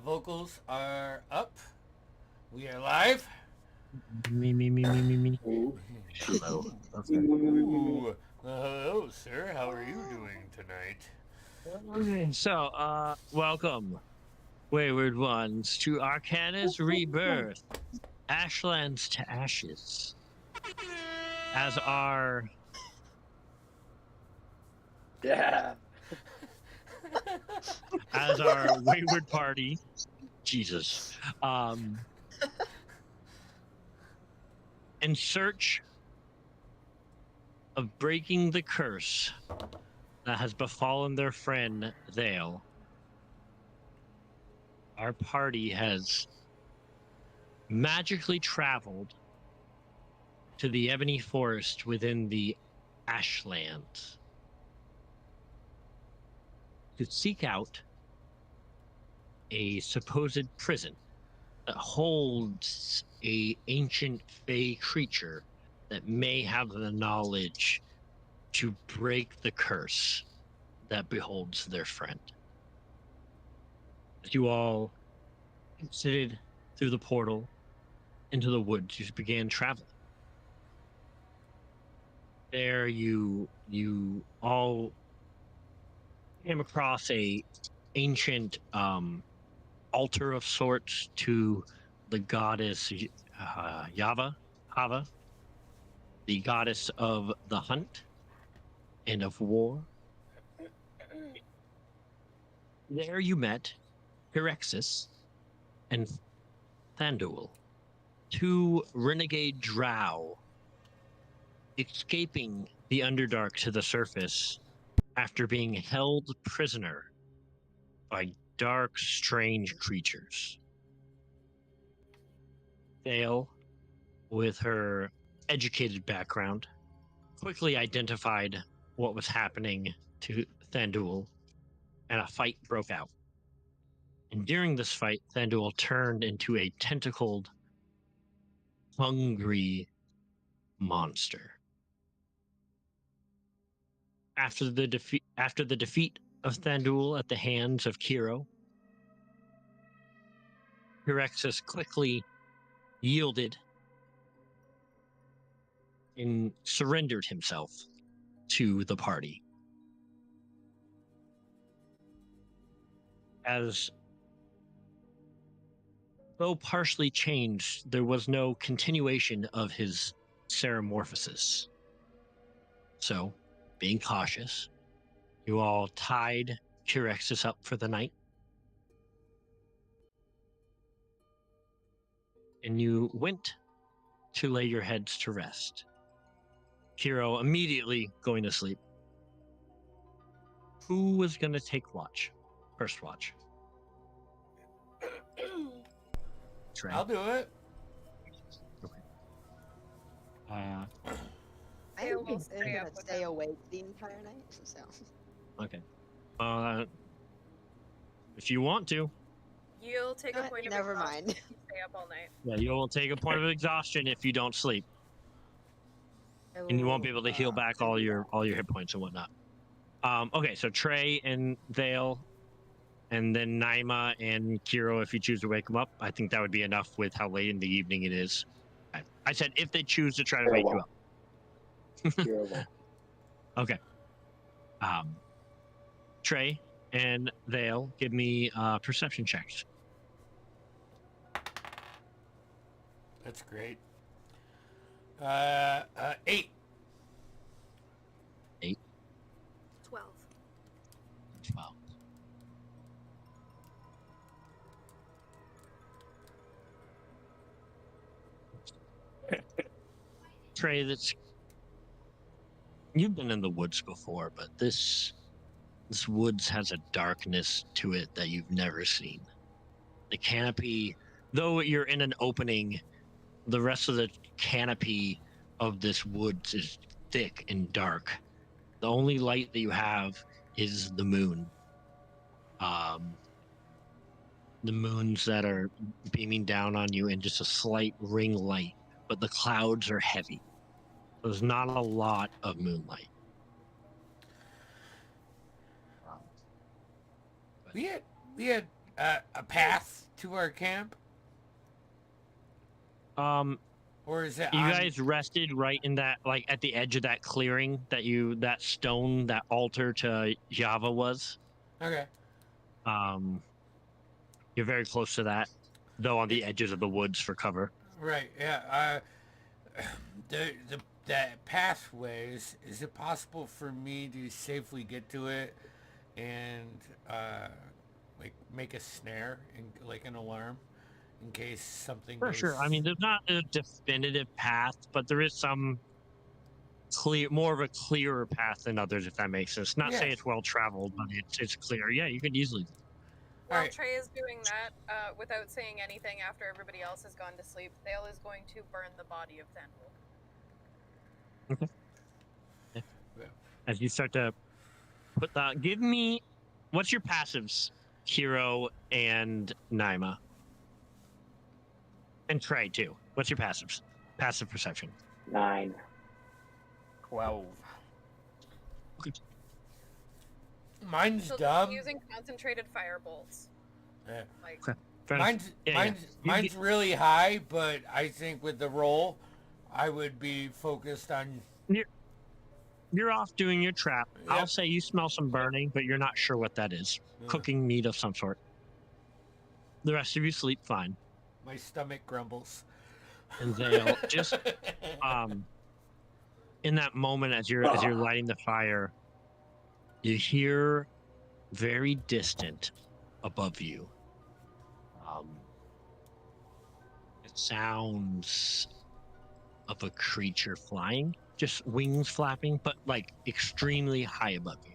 Vocals are up. We are live. Me. Ooh. Hello. Okay. Ooh. Hello, sir. How are you doing tonight? Okay, so, welcome, wayward ones, to Arcana's Rebirth, Ashlands to Ashes, as our Yeah. wayward party, Jesus, in search of breaking the curse that has befallen their friend Thale. Our party has magically traveled to the ebony forest within the Ashlands to seek out a supposed prison that holds a ancient fey creature that may have the knowledge to break the curse that beholds their friend. As you all exited through the portal into the woods, you began traveling. There you all came across a ancient altar of sorts to the goddess Hava, the goddess of the hunt and of war. There you met Hirexis and Thandul, two renegade drow escaping the Underdark to the surface after being held prisoner by dark, strange creatures. Thale, with her educated background, quickly identified what was happening to Thandul, and a fight broke out. And during this fight, Thandul turned into a tentacled, hungry monster. After the defeat of Thandul at the hands of Kiro, Hirexis quickly yielded and surrendered himself to the party. As though partially changed, there was no continuation of his ceremorphosis. So, being cautious, you all tied Curexus up for the night. And you went to lay your heads to rest. Kiro immediately going to sleep. Who was going to take watch? First watch. Trey. I'll do it. Okay. I will am stay gonna up with stay them. awake the entire night, so. Okay. If you want to. You'll take a point of Never exhaustion mind. if you stay up all night. Yeah, you will take a point of exhaustion if you don't sleep. And you won't be able to heal back all your hit points and whatnot. Okay, so Trey and Vale, and then Naima and Kiro, if you choose to wake them up. I think that would be enough with how late in the evening it is. I said if they choose to try to wake you up. Okay. Trey and Vale, give me perception checks. That's great. 8. 12. 12. Trey, you've been in the woods before, but this woods has a darkness to it that you've never seen. The canopy, though you're in an opening, the rest of the canopy of this woods is thick and dark. The only light that you have is the moon. The moons that are beaming down on you, and just a slight ring light, but the clouds are heavy. There's not a lot of moonlight. We had a path to our camp, Um, or is it you on? guys rested right in that, like at the edge of that clearing that stone, that altar to Java was. Okay. You're very close to that, though on the edges of the woods for cover. Right. Yeah. The that pathway is it possible for me to safely get to it and like make a snare and like an alarm in case something For goes. sure. I mean, there's not a definitive path, but there is some more of a clearer path than others, if that makes sense. Not say Yes. it's well traveled, but it's clear. Yeah, you could easily. While Alright. Trey is doing that, without saying anything after everybody else has gone to sleep, Thale is going to burn the body of Thandul. Okay. Yeah. As you start to put that, give me, what's your passives, Hero and Naima? And Trey, too. What's your passives? Passive perception. 9. 12. Mine's So dumb. using concentrated fire bolts. Yeah. Like, Okay. Fair enough. Mine's really high, but I think with the roll, I would be focused on. You're off doing your trap. Yep. I'll say you smell some burning, but you're not sure what that is. Yeah. Cooking meat of some sort. The rest of you sleep fine. My stomach grumbles. And they'll just in that moment as you're lighting the fire, you hear very distant above you. It sounds of a creature flying, just wings flapping, but like extremely high above you.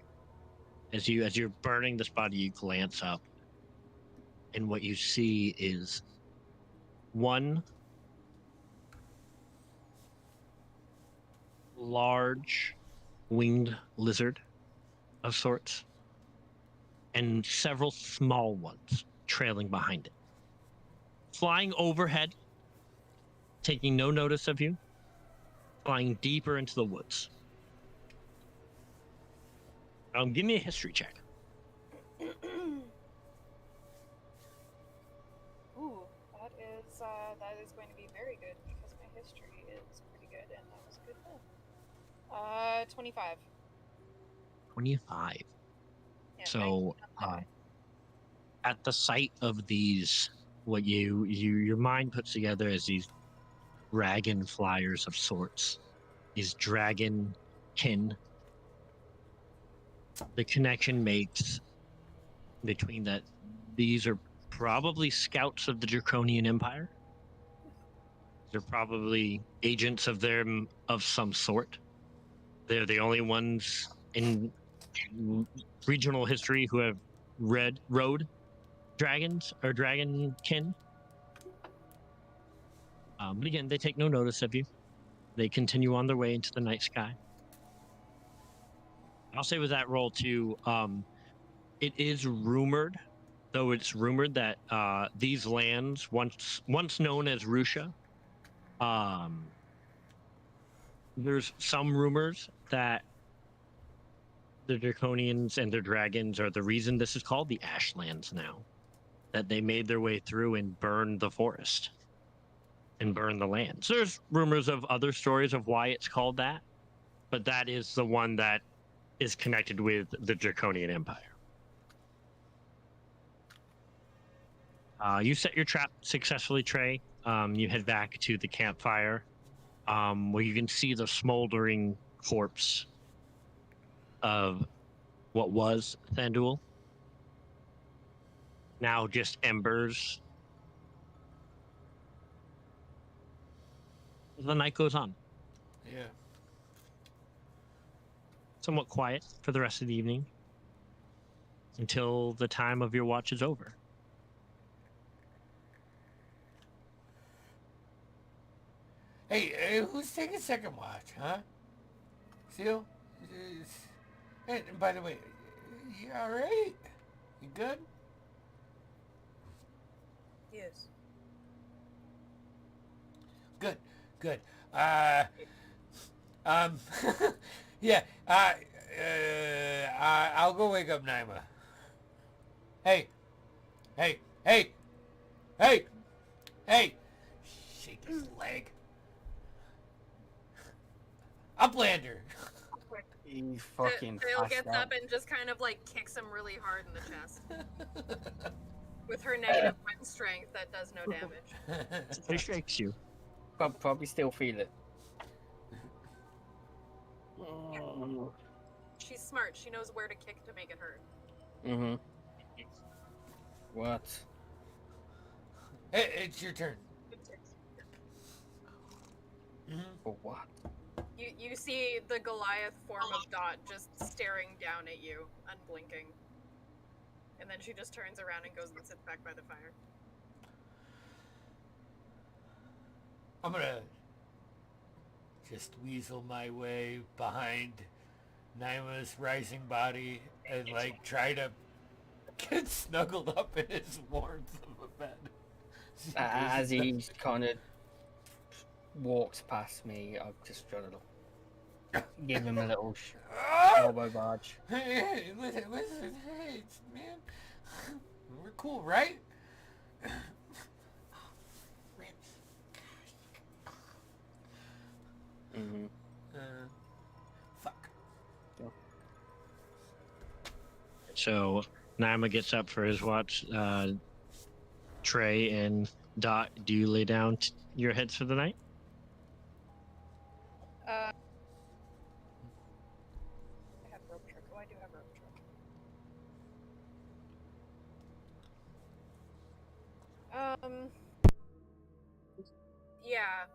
As you're burning this body, you glance up, and what you see is one large winged lizard of sorts, and several small ones trailing behind it. Flying overhead, taking no notice of you, flying deeper into the woods. Give me a history check. ooh, that is going to be very good because my history is pretty good, and that was a good roll. 25. 25. Yeah, So, 19. at the sight of these, what your mind puts together as these dragon flyers of sorts, these dragon kin, the connection makes between that these are probably scouts of the Draconian Empire. They're probably agents of them of some sort. They're the only ones in regional history who have rode dragons or dragonkin. But again, they take no notice of you. They continue on their way into the night sky. I'll say with that roll too, it is rumored, though it's rumored that these lands, once known as Russia, there's some rumors that the Draconians and their dragons are the reason this is called the Ashlands now. That they made their way through and burned the forest and burned the land. So there's rumors of other stories of why it's called that, but that is the one that is connected with the Draconian Empire. You set your trap successfully, Trey. You head back to the campfire, where you can see the smoldering corpse of what was Thandul. Now just embers. The night goes on. Yeah. Somewhat quiet for the rest of the evening until the time of your watch is over. Hey, who's taking second watch, huh? Seal? Hey, and by the way, you all right? You good? Yes. Good, good. Yeah. I'll go wake up Naima. Hey, Hey, hey, hey, hey! Shake his leg. Uplander. He fucking Dale passed gets out. up and just kind of like kicks him really hard in the chest with her negative wind strength that does no damage. He shakes you. Probably still feel it. She's smart. She knows where to kick to make it hurt. Mm-hmm. What? Hey, it's your turn. For what? You see the Goliath form of Dot just staring down at you, unblinking. And then she just turns around and goes and sits back by the fire. I'm gonna just weasel my way behind Naima's rising body and like try to get snuggled up in his warmth of a bed. As he kind of walks past me, I've just tried to give him a little elbow barge. Hey, listen, hey, man, we're cool, right? Mm-hmm. Fuck. So Naima gets up for his watch. Trey and Dot, do you lay down your heads for the night? I have rope trick. Oh, I do have rope trick. Yeah.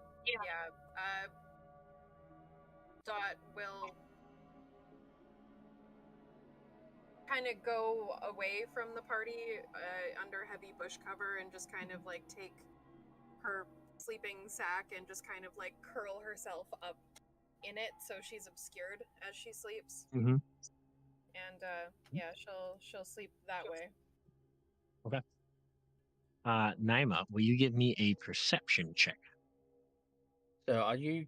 Dot will kind of go away from the party under heavy bush cover and just kind of like take her sleeping sack and just kind of like curl herself up in it so she's obscured as she sleeps. Mm-hmm. And yeah, she'll sleep that way. Okay. Naima, will you give me a perception check? So are you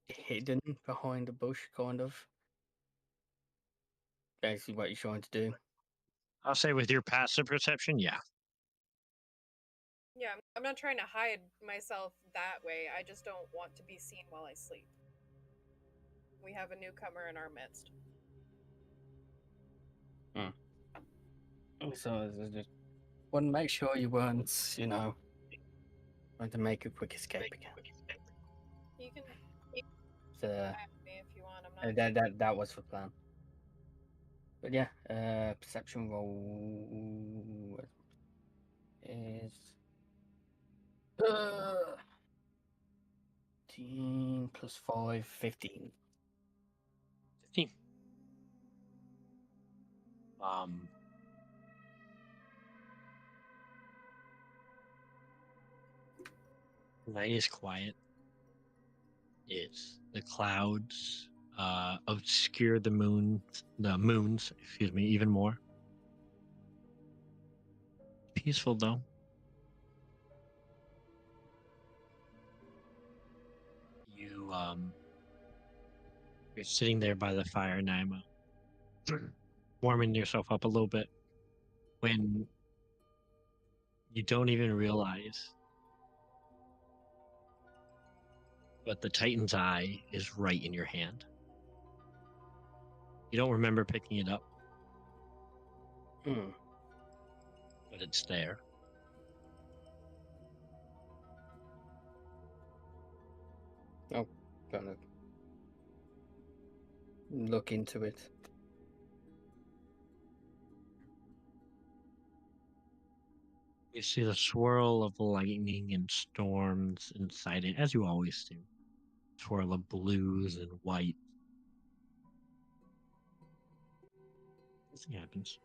hidden behind the bush, kind of? Basically what you're trying to do. I'll say with your passive perception, yeah. Yeah, I'm not trying to hide myself that way. I just don't want to be seen while I sleep. We have a newcomer in our midst. So I just want to make sure you weren't, trying to make a quick escape again. You can So ask me if you want. I'm not. that was the plan. But yeah, perception roll is 10 plus 5, 15. 15. Night is quiet. The clouds obscure the moons, excuse me, even more. Peaceful though. You're sitting there by the fire, Naima, warming yourself up a little bit when you don't even realize, but the Titan's eye is right in your hand. You don't remember picking it up, but it's there. I'll kind of look into it. You see the swirl of lightning and storms inside it, as you always do. Swirl of blues and white. Nothing happens.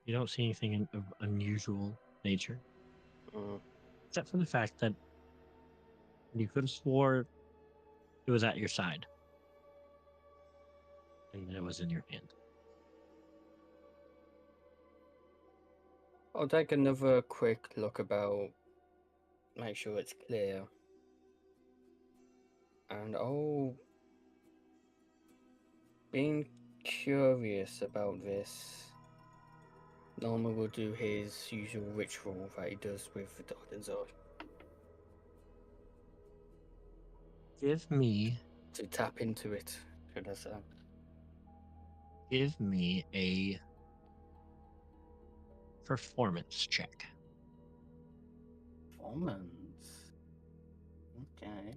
You don't see anything of unusual nature, except for the fact that you could have swore it was at your side, and that it was in your hand. I'll take another quick look about, make sure it's clear. And being curious about this Norma will do his usual ritual that he does with the Darden's Eye Give me to tap into it, should I say. Give me a performance check. Performance. Okay.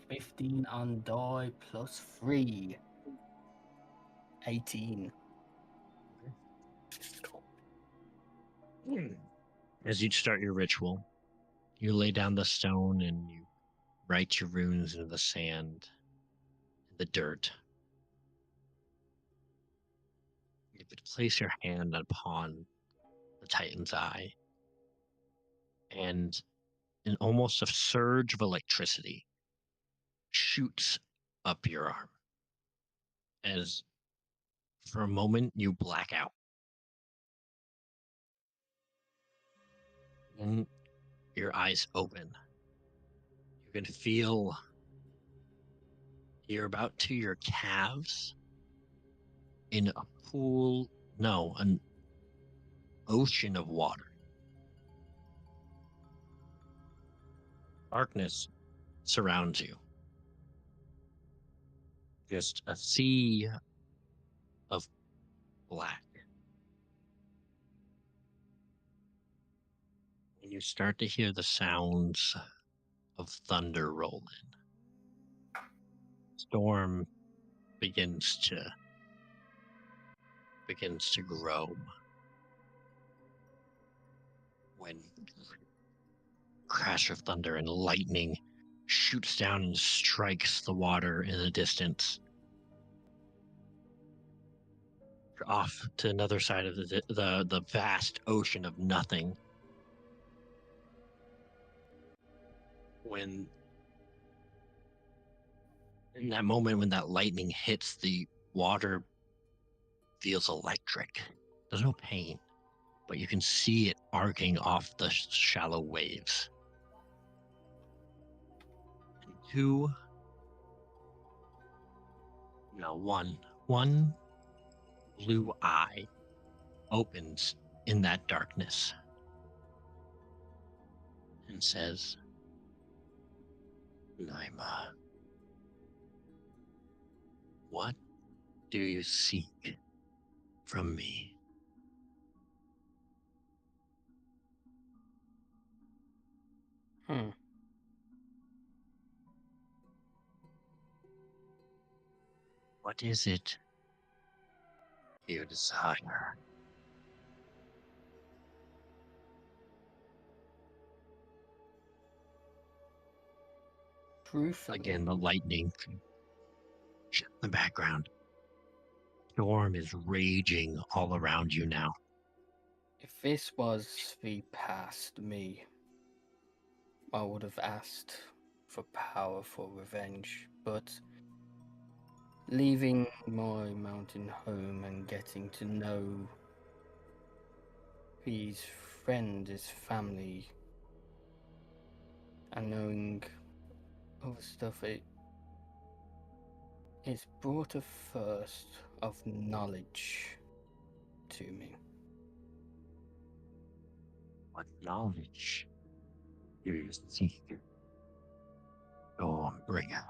15 on die plus 3. 18. As you start your ritual, you lay down the stone and you write your runes into the sand, the dirt. You could place your hand upon the Titan's eye, and in almost a surge of electricity shoots up your arm as for a moment you black out. And your eyes open. You can feel you're about to your calves in a pool, no, an ocean of water. Darkness surrounds you. Just a sea of black. And you start to hear the sounds of thunder roll in. Storm begins to grow when crash of thunder and lightning shoots down and strikes the water in the distance. You're off to another side of the vast ocean of nothing. When in that moment when that lightning hits, the water feels electric. There's no pain, but you can see it arcing off the shallow waves. And one blue eye opens in that darkness and says, Naima, what do you seek from me? What is it you desire? Truthfully, Again, the lightning in the background. Storm is raging all around you now. if this was the past me, I would have asked for power for revenge, but leaving my mountain home and getting to know his friend, his family, and knowing other stuff, it's brought a thirst of knowledge to me. What knowledge do you seek? Stormbringer.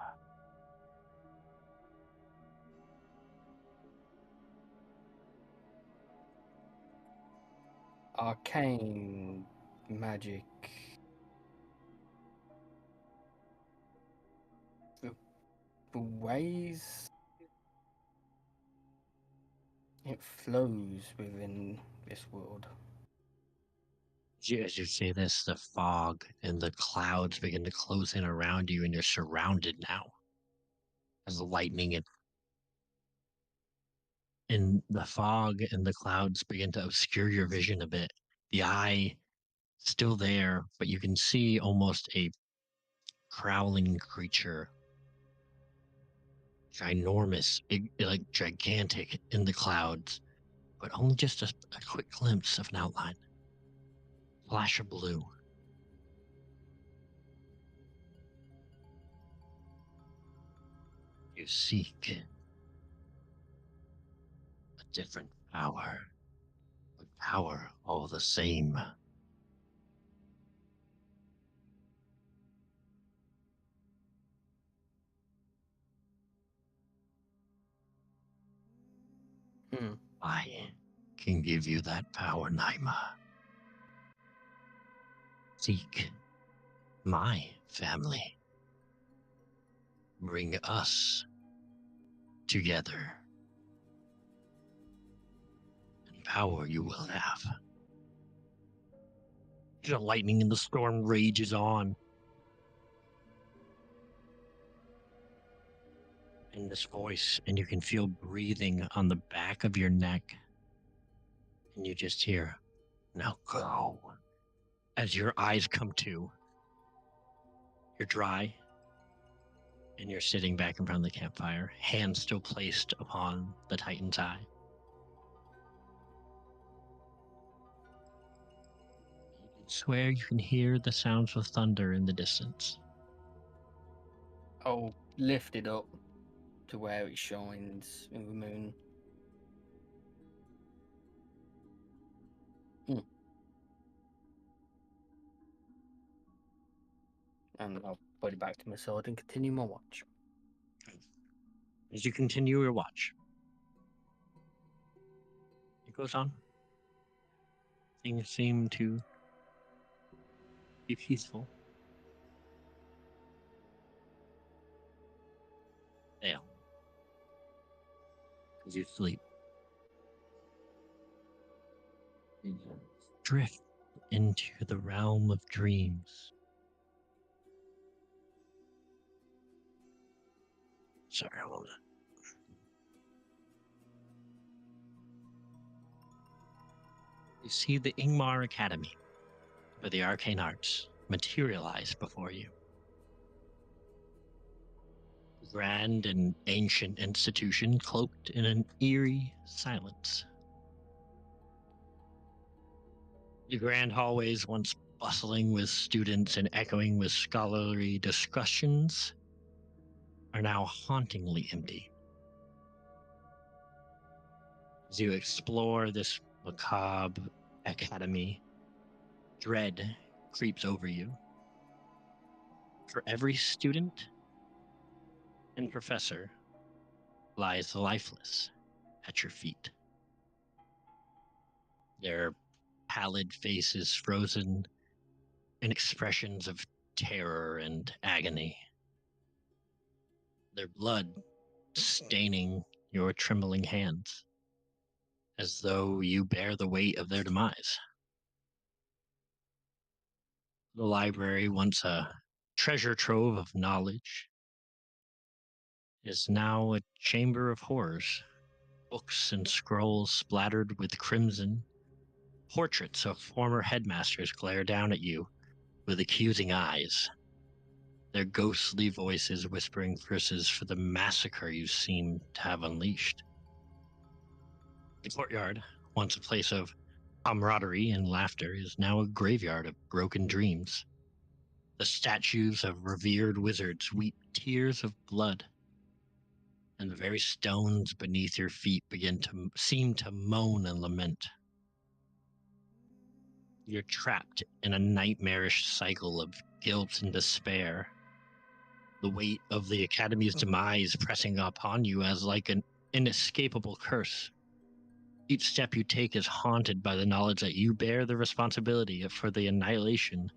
Arcane magic. The ways it flows within this world. As you say this, the fog and the clouds begin to close in around you, and you're surrounded now. As the lightning and the fog and the clouds begin to obscure your vision a bit. The eye still there, but you can see almost a prowling creature, ginormous, big, like gigantic in the clouds, but only just a quick glimpse of an outline. Flash of blue. You seek a different power, but power all the same. I can give you that power, Naima. Seek my family. Bring us together. And power you will have. The lightning and the storm rages on. And this voice, and you can feel breathing on the back of your neck. And you just hear, now go. As your eyes come to, you're dry, and you're sitting back in front of the campfire, hands still placed upon the Titan's eye. You can swear you can hear the sounds of thunder in the distance. I'll lift it up to where it shines in the moon. And I'll put it back to my sword and continue my watch. As you continue your watch, it goes on. Things seem to be peaceful. Fail. As you sleep. You drift into the realm of dreams. Sorry, hold on. You see the Ingmar Academy, where the arcane arts materialize before you. Grand and ancient institution cloaked in an eerie silence. The grand hallways, once bustling with students and echoing with scholarly discussions, are now hauntingly empty. As you explore this macabre academy, dread creeps over you. For every student and professor lies lifeless at your feet. Their pallid faces frozen in expressions of terror and agony. Their blood staining your trembling hands, as though you bear the weight of their demise. The library, once a treasure trove of knowledge, is now a chamber of horrors. Books and scrolls splattered with crimson. Portraits of former headmasters glare down at you with accusing eyes, their ghostly voices whispering curses for the massacre you seem to have unleashed. The courtyard, once a place of camaraderie and laughter, is now a graveyard of broken dreams. The statues of revered wizards weep tears of blood, and the very stones beneath your feet begin to seem to moan and lament. You're trapped in a nightmarish cycle of guilt and despair. The weight of the Academy's demise pressing upon you as like an inescapable curse. Each step you take is haunted by the knowledge that you bear the responsibility for the annihilation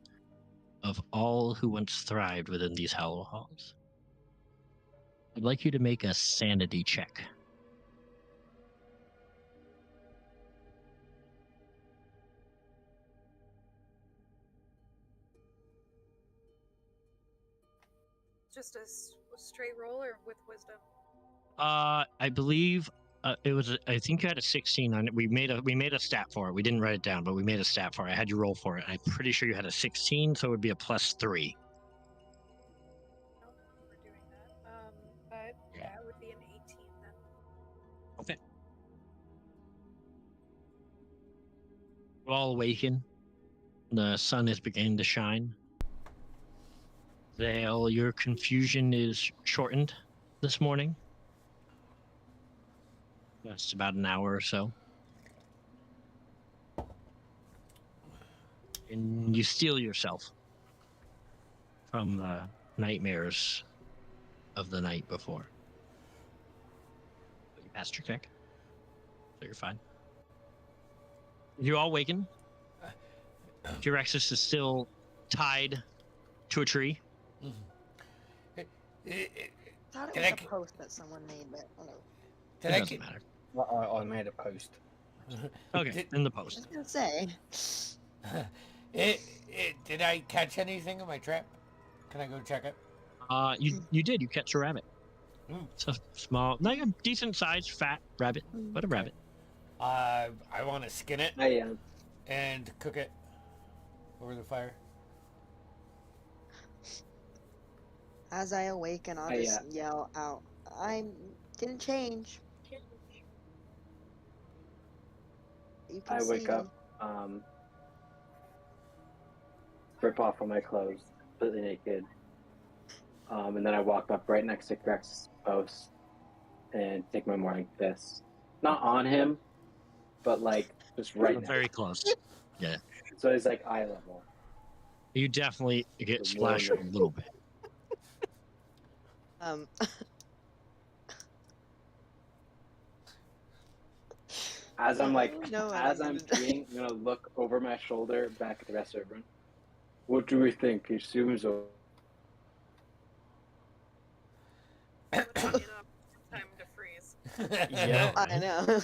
of all who once thrived within these hollow halls. I'd like you to make a sanity check. Just a straight roll or with wisdom? I believe it was. I think you had a 16 on it. We made a stat for it. We didn't write it down, but we made a stat for it. I had you roll for it. I'm pretty sure you had a 16, so it would be a +3. I don't remember doing that. But yeah, it would be an 18 then. Okay. We're all awaken. The sun is beginning to shine. Vale, your confusion is shortened this morning. That's about an hour or so. And you steel yourself from the nightmares of the night before. But you passed your check, so you're fine. You all waken. T-Rexus is still tied to a tree. Mm-hmm. thought it Did was I a c- post that someone made, but Did It I doesn't get, matter. I made a post. Okay, Did, in the I was post. gonna say. did I catch anything in my trap? Can I go check it? You did. You catch a rabbit. Mm. It's a small, like a decent sized fat rabbit, but a rabbit. I want to skin it I am. and cook it over the fire. As I awaken, I'll I, just yell out, "I didn't change." You can I see wake me. up, rip off all my clothes, completely naked, and then I walk up right next to Grex's post and take my morning piss. Not on him, but like just right next. Very close. Yeah. So it's like eye level. You definitely get Good splashed a morning. little bit. As I'm like, No, I as don't I'm need to- peeing, I'm gonna look over my shoulder back at the rest of everyone. What do we think? He seems Enough time to freeze. Yeah. I know.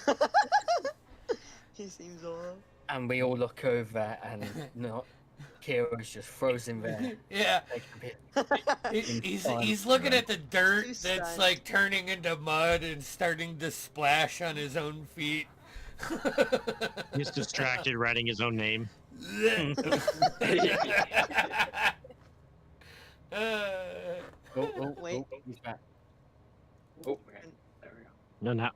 He seems old. And we all look over, and not Kira's just frozen there. Yeah. Taking He's looking at the dirt Too that's stunned. like turning into mud and starting to splash on his own feet. He's distracted writing his own name. Oh, Wait. he's back. Oh, okay. There we go. No, not.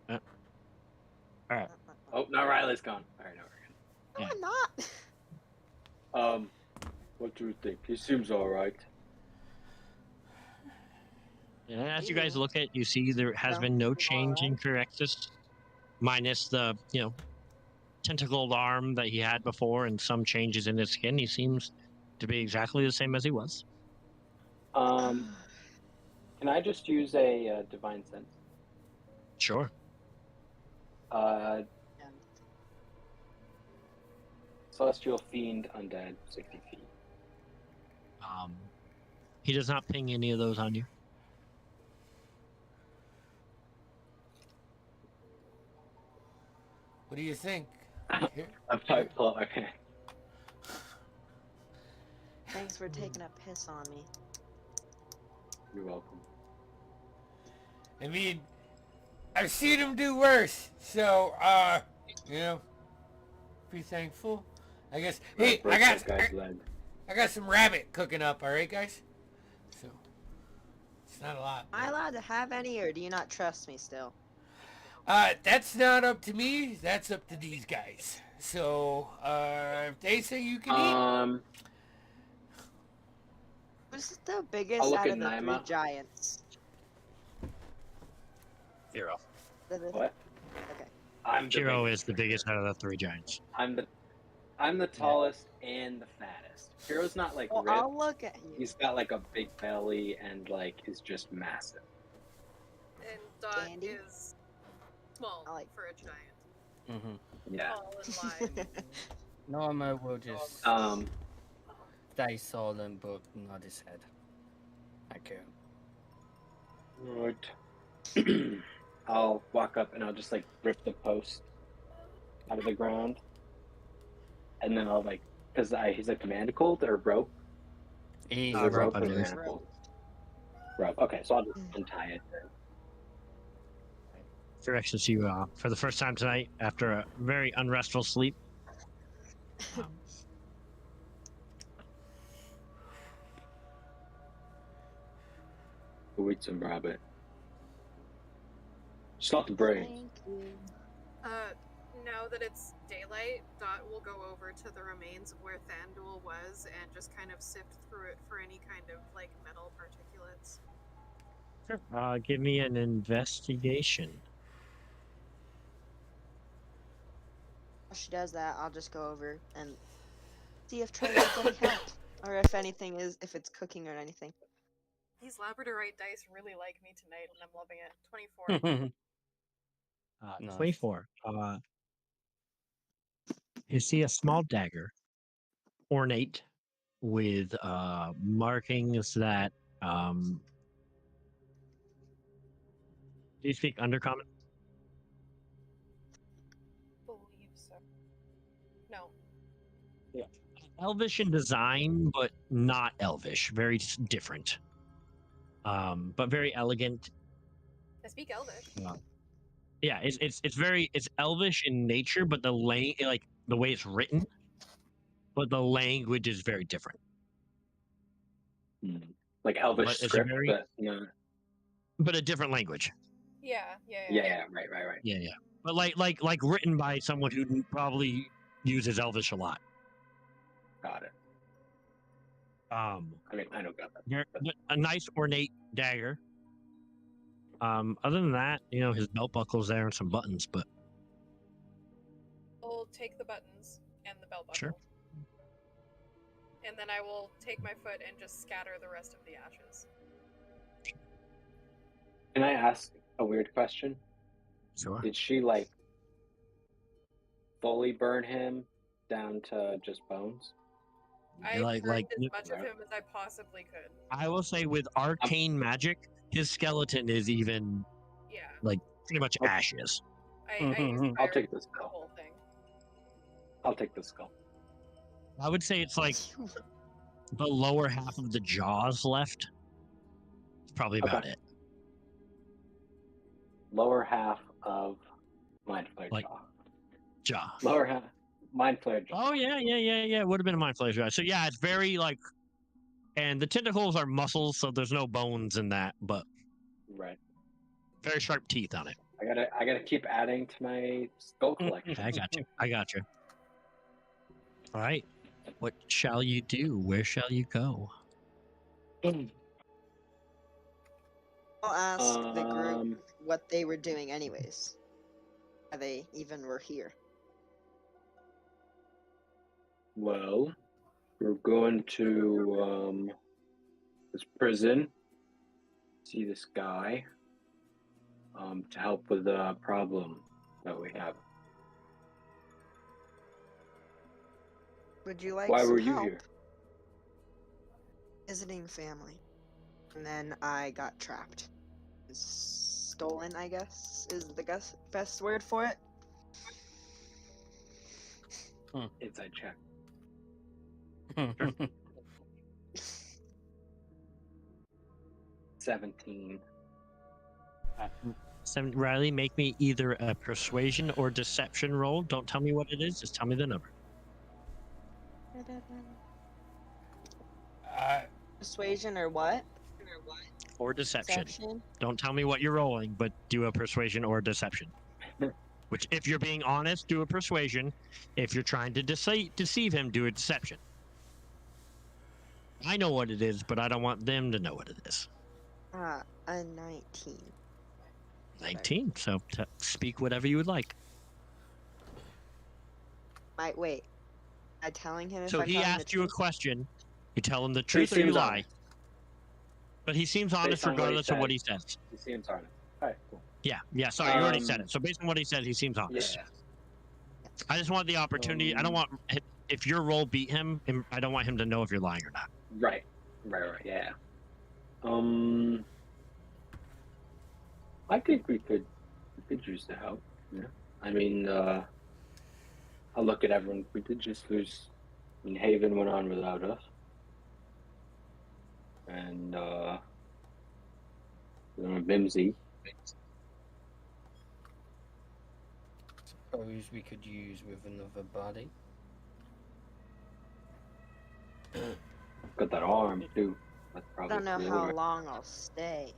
Oh, now Riley's gone. All right, now we're No, I'm not. good. What do you think? He seems all right. And as you guys look at, you see there has been no change in Correctus, minus the tentacled arm that he had before and some changes in his skin. He seems to be exactly the same as he was. Can I just use a divine sense? Sure. Celestial fiend, undead, 60 feet. He does not ping any of those on you. What do you think? Here- I'm sorry, pull up my pants. Thanks for taking a piss on me. You're welcome. I mean, I've seen him do worse, so be thankful. I guess. Hey, Break that guy's leg. I got some rabbit cooking up. All right, guys. So it's not a lot. Am I allowed to have any, or do you not trust me still? That's not up to me. That's up to these guys. So if they say you can eat, Who's the biggest I'll look out at of the Naima. three giants? Hero. What? Okay. I'm the Hero biggest is the biggest out of the three giants. I'm the tallest and the fattest. Hero's not like Well, ripped. I'll look at you. He's got like a big belly and like is just massive. And Dot Dandy. is small I like- for a giant. Mm-hmm. Yeah. Tall and wide. Norma will just Um. stay silent but nod his head. Okay. Right. I'll walk up and I'll just like rip the post out of the ground, and then I'll like, cause he's like manacled or rope. He's Either rope, rope I or believe. manacled. Rope. Okay, so I'll just untie it. Corrections you for the first time tonight after a very unrestful sleep. Go eat some rabbit. Just not the brains. Thank you. Now that it's daylight, Dot will go over to the remains of where Thandul was and just kind of sift through it for any kind of like metal particulates. Sure. Give me an investigation. While she does that, I'll just go over and see if Trey needs any help, or if anything if it's cooking or anything. These Labradorite dice really like me tonight, and I'm loving it. 24. 24. You see a small dagger, ornate, with markings that. Do you speak Undercommon? Believe so. No. Yeah. Elvish in design, but not Elvish. Very different. But very elegant. I speak Elvish. Yeah, it's Elvish in nature, but the way it's written, but the language is very different. Like Elvish But it's script, very- but no. But a different language. Yeah. Yeah, right. Yeah. But like written by someone who probably uses Elvish a lot. Got it. I mean, I know about that. But a nice ornate dagger. Other than that, his belt buckle's there and some buttons, but I'll take the buttons and the belt buckle. Sure. And then I will take my foot and just scatter the rest of the ashes. Can I ask a weird question? sure. Did she fully burn him down to just bones? I Like- burned like- as much of him as I possibly could. I will say with arcane magic, his skeleton is even Yeah. pretty much Okay. ashes. I used I'll fire take to the the skull. whole thing. I'll take the skull. I would say it's like the lower half of the jaws left. It's probably about Okay. it. Lower half of Mind Flare Like- Jaw. Jaw. Lower half Mind Flare Jaw. Oh yeah. It would have been a mind flash. So yeah, it's very and the tentacles are muscles, so there's no bones in that, but Right. very sharp teeth on it. I gotta keep adding to my skull collection. I got you. All right. What shall you do? Where shall you go? I'll ask the group Um, what they were doing anyways. Why they even were here. Well, we're going to this prison. See this guy. To help with the problem that we have. Would you like Why some were you help? here? Visiting family. And then I got trapped. Stolen, I guess, is the best word for it. Inside check. 17. Riley, make me either a persuasion or deception roll. Don't tell me what it is. Just tell me the number. Persuasion or what? Or deception. Deception? Don't tell me what you're rolling, but do a persuasion or deception. Which, if you're being honest, do a persuasion. If you're trying to deceive him, do a deception. I know what it is, but I don't want them to know what it is. A 19. 19. So speak whatever you would like. Wait. Am I telling him if So I he tell him the asked you a truth? question. You tell him the He truth or you seems lie. honest. But he seems honest Based on what he regardless of what said. he says. He seems honest. Alright, cool. Yeah. Sorry, you already said Um, it. So based on what he said, he seems honest. Yeah. I just want the opportunity. I don't want if your role beat him. I don't want him to know if you're lying or not. Right. Yeah. I think we could use the help. Yeah. I mean, I'll look at everyone. We did just lose. I mean, Haven went on without us, and Vimsy. Suppose we could use with another body. Got that arm too. That's I probably don't know cool, how right? long I'll stay.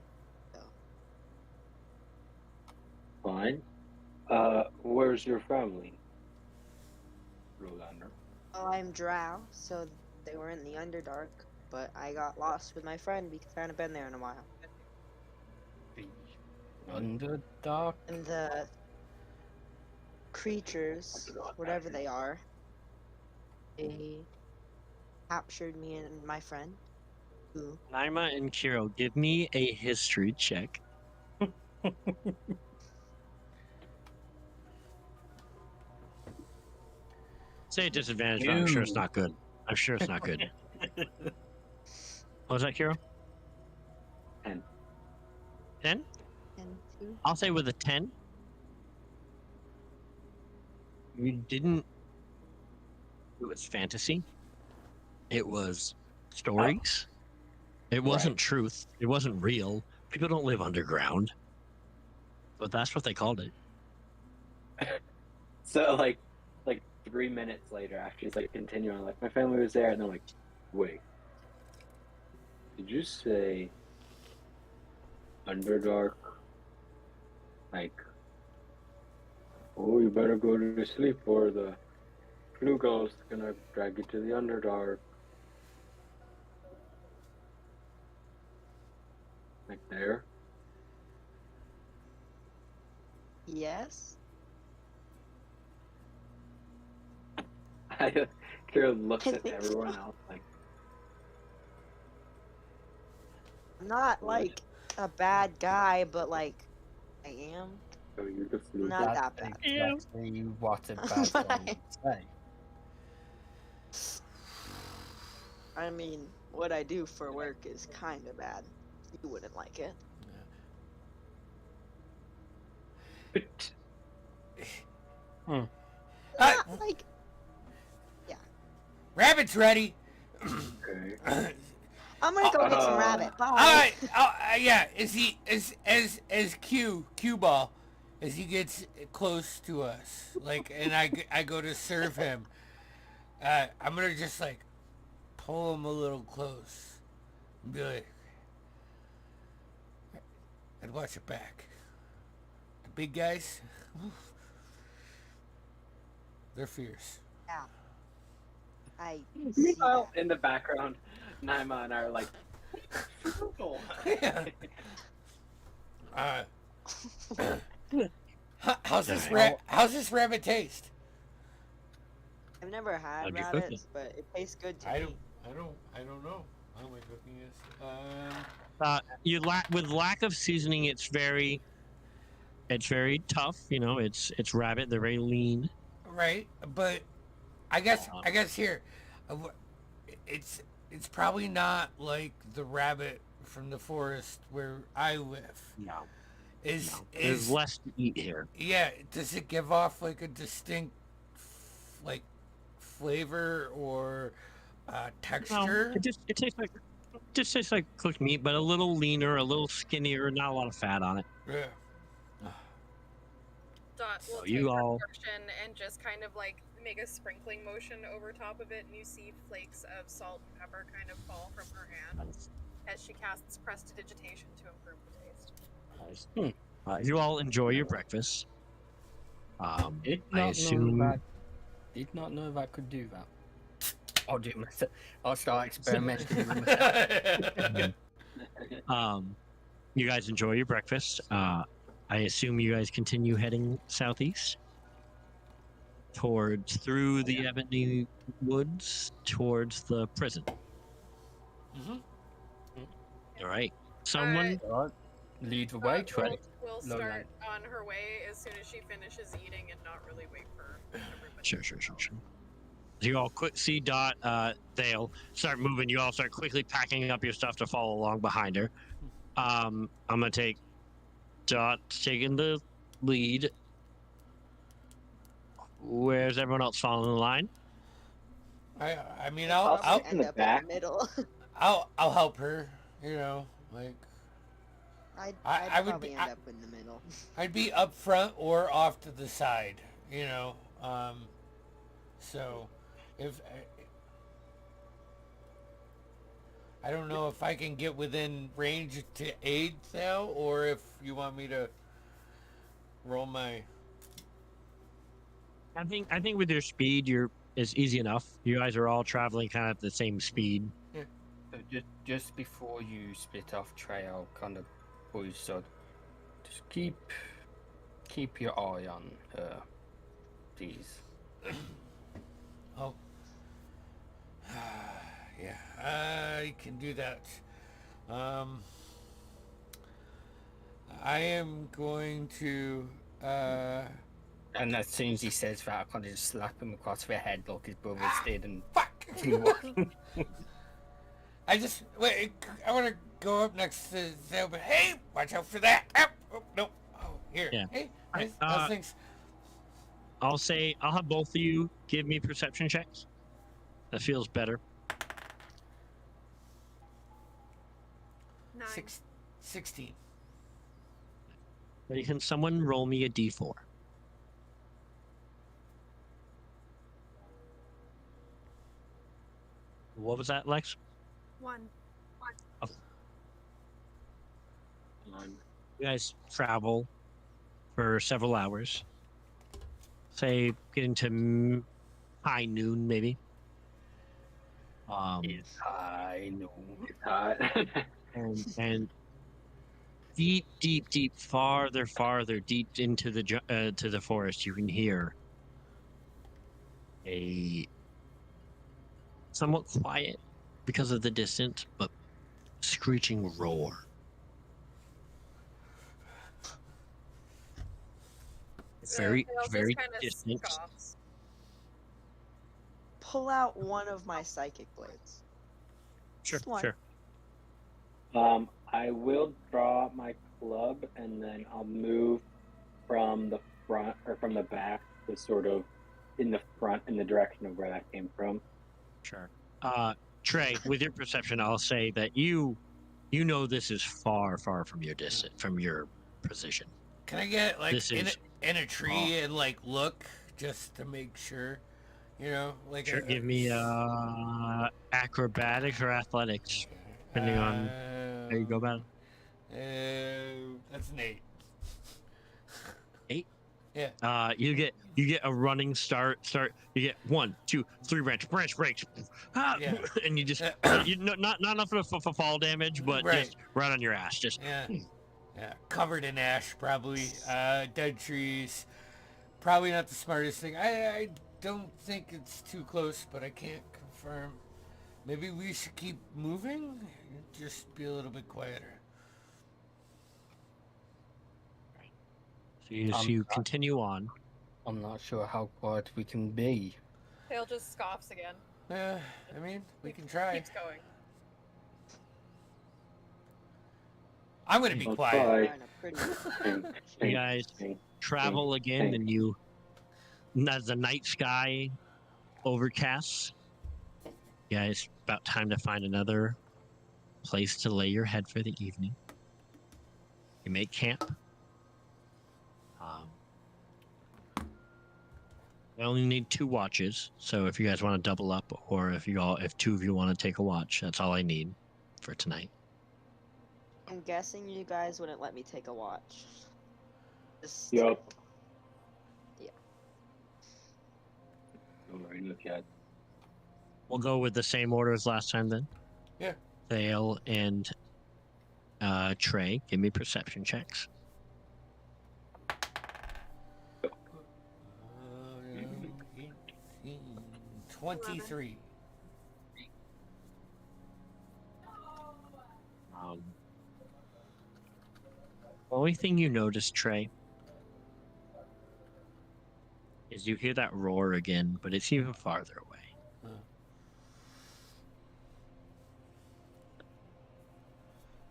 Fine. Where's your family? Rolander. Well, I'm Drow, so they were in the Underdark, but I got lost with my friend because I hadn't been there in a while. Underdark. And the creatures, whatever they are, they captured me and my friend. Who Naima and Kiro, give me a history check. Say a disadvantage, but I'm sure it's not good. I'm sure it's not good. What was that, Kiro? 10. 10? and two. I'll say with a 10. You didn't. It was fantasy. It was stories. It wasn't truth. It wasn't real. People don't live underground. But that's what they called it. So like 3 minutes later, after he's like continuing, like my family was there, and they're like, wait, did you say Underdark? Like, oh, you better go to sleep, or the flu ghost gonna drag you to the Underdark. Like there. Yes. Kira looks I at think everyone so. else like, I'm not What? like a bad guy, but like I am. oh, you're the flu Not ghost. that bad. Exactly what a bad But guy would say. I mean, what I do for work is kind of bad. You wouldn't like it. Uh, Not like rabbit's ready. Okay. I'm gonna go get some Uh, rabbit. Bye. All right. Yeah. As he as cue ball, as he gets close to us, like, and I go to serve him. I'm gonna just like pull him a little close, and be like, and watch it back. The big guys, they're fierce. Yeah. I see Meanwhile, that. in the background, Naima and I are like, Yeah. How's this Alright. how's this rabbit taste? I've never had How'd you cook rabbits, but it tastes good to I me. don't know how my cooking is. With lack of seasoning, it's very tough. You know, it's rabbit. They're very lean. Right, but I guess here, it's probably not like the rabbit from the forest where I live. No, Is there's less to eat here. yeah? Does it give off like a distinct like flavor or texture? No, it tastes like cooked meat, but a little leaner, a little skinnier, not a lot of fat on it. Yeah. Dot will So take you her all- portion and just kind of like make a sprinkling motion over top of it, and you see flakes of salt and pepper kind of fall from her hand as she casts prestidigitation to improve the taste. You all enjoy your breakfast. Did I not assume. know that. Did not know if I could do that. I'll do it myself. I'll start experimenting with myself. You guys enjoy your breakfast. I assume you guys continue heading southeast through the Ebony Woods towards the prison. Mm-hmm. All right. Someone. Alright, lead the way, Trey. We'll Low start land. on her way as soon as she finishes eating and not really wait for everybody. Sure. You all see Dot, Dale start moving. You all start quickly packing up your stuff to follow along behind her. I'm gonna take Dot taking the lead. Where's everyone else following the line? I mean I'll I'll in end the up back. in the middle. I'll help her. You know, like I'd I would probably be- end up in the middle. I'd be up front or off to the side. You know, so if I don't know if I can get within range to aid Thal, or if you want me to roll my. I think with your speed, it's easy enough. You guys are all traveling kind of at the same speed. So just before you split off, Trey, I'll kind of pull you sod. Just keep your eye on her, please. Oh. Yeah, I can do that. I am going to, And as soon as he says that, I kind of just slap him across the head like his brothers did, and fuck! keep walking. Wait, I want to go up next to Zale, but hey, watch out for that! Oh, no. Oh, here. Yeah. Hey, Alright, how's things? I'll have both of you give me perception checks. That feels better. 9. 16. Ready? Can someone roll me a d4? What was that, Lex? 1. You guys travel for several hours. Say, getting to high noon, maybe. I know. It's hot. And deep, farther, deep into the forest, you can hear a somewhat quiet because of the distance, but screeching roar. Very distant. Scoffs. Pull out one of my psychic blades. Sure, Just one. sure. I will draw my club and then I'll move from the front or from the back to sort of in the front in the direction of where that came from. Sure. Trey, with your perception, I'll say that you know this is far from your distance, from your position. Can I get like This in is- a tree and like look just to make sure, you know, like Sure, give me acrobatics or athletics, depending on how you go about it. That's an 8. 8? Yeah. You get a running start. You get 1, 2, 3 branch breaks. Ah! Yeah. And you just not enough for fall damage, but Right. just right on your ass. Just Yeah, covered in ash, probably. Dead trees. Probably not the smartest thing. I don't think it's too close, but I can't confirm. Maybe we should keep moving? Just be a little bit quieter. so you continue on. I'm not sure how quiet we can be. Thale just scoffs again. I mean, we can try. Keeps going. I'm going to be I'll quiet. try. Darn, a pretty- You guys travel again, and you, as the night sky overcasts, you guys, about time to find another place to lay your head for the evening. You make camp. You only need 2 watches, so if you guys want to double up, or if 2 of you want to take a watch, that's all I need for tonight. I'm guessing you guys wouldn't let me take a watch. Just... Yup. Yeah. Don't worry, look at. We'll go with the same order as last time then. Yeah. Thale and Trey, give me perception checks. 23. The only thing you notice, Trey, is you hear that roar again, but it's even farther away.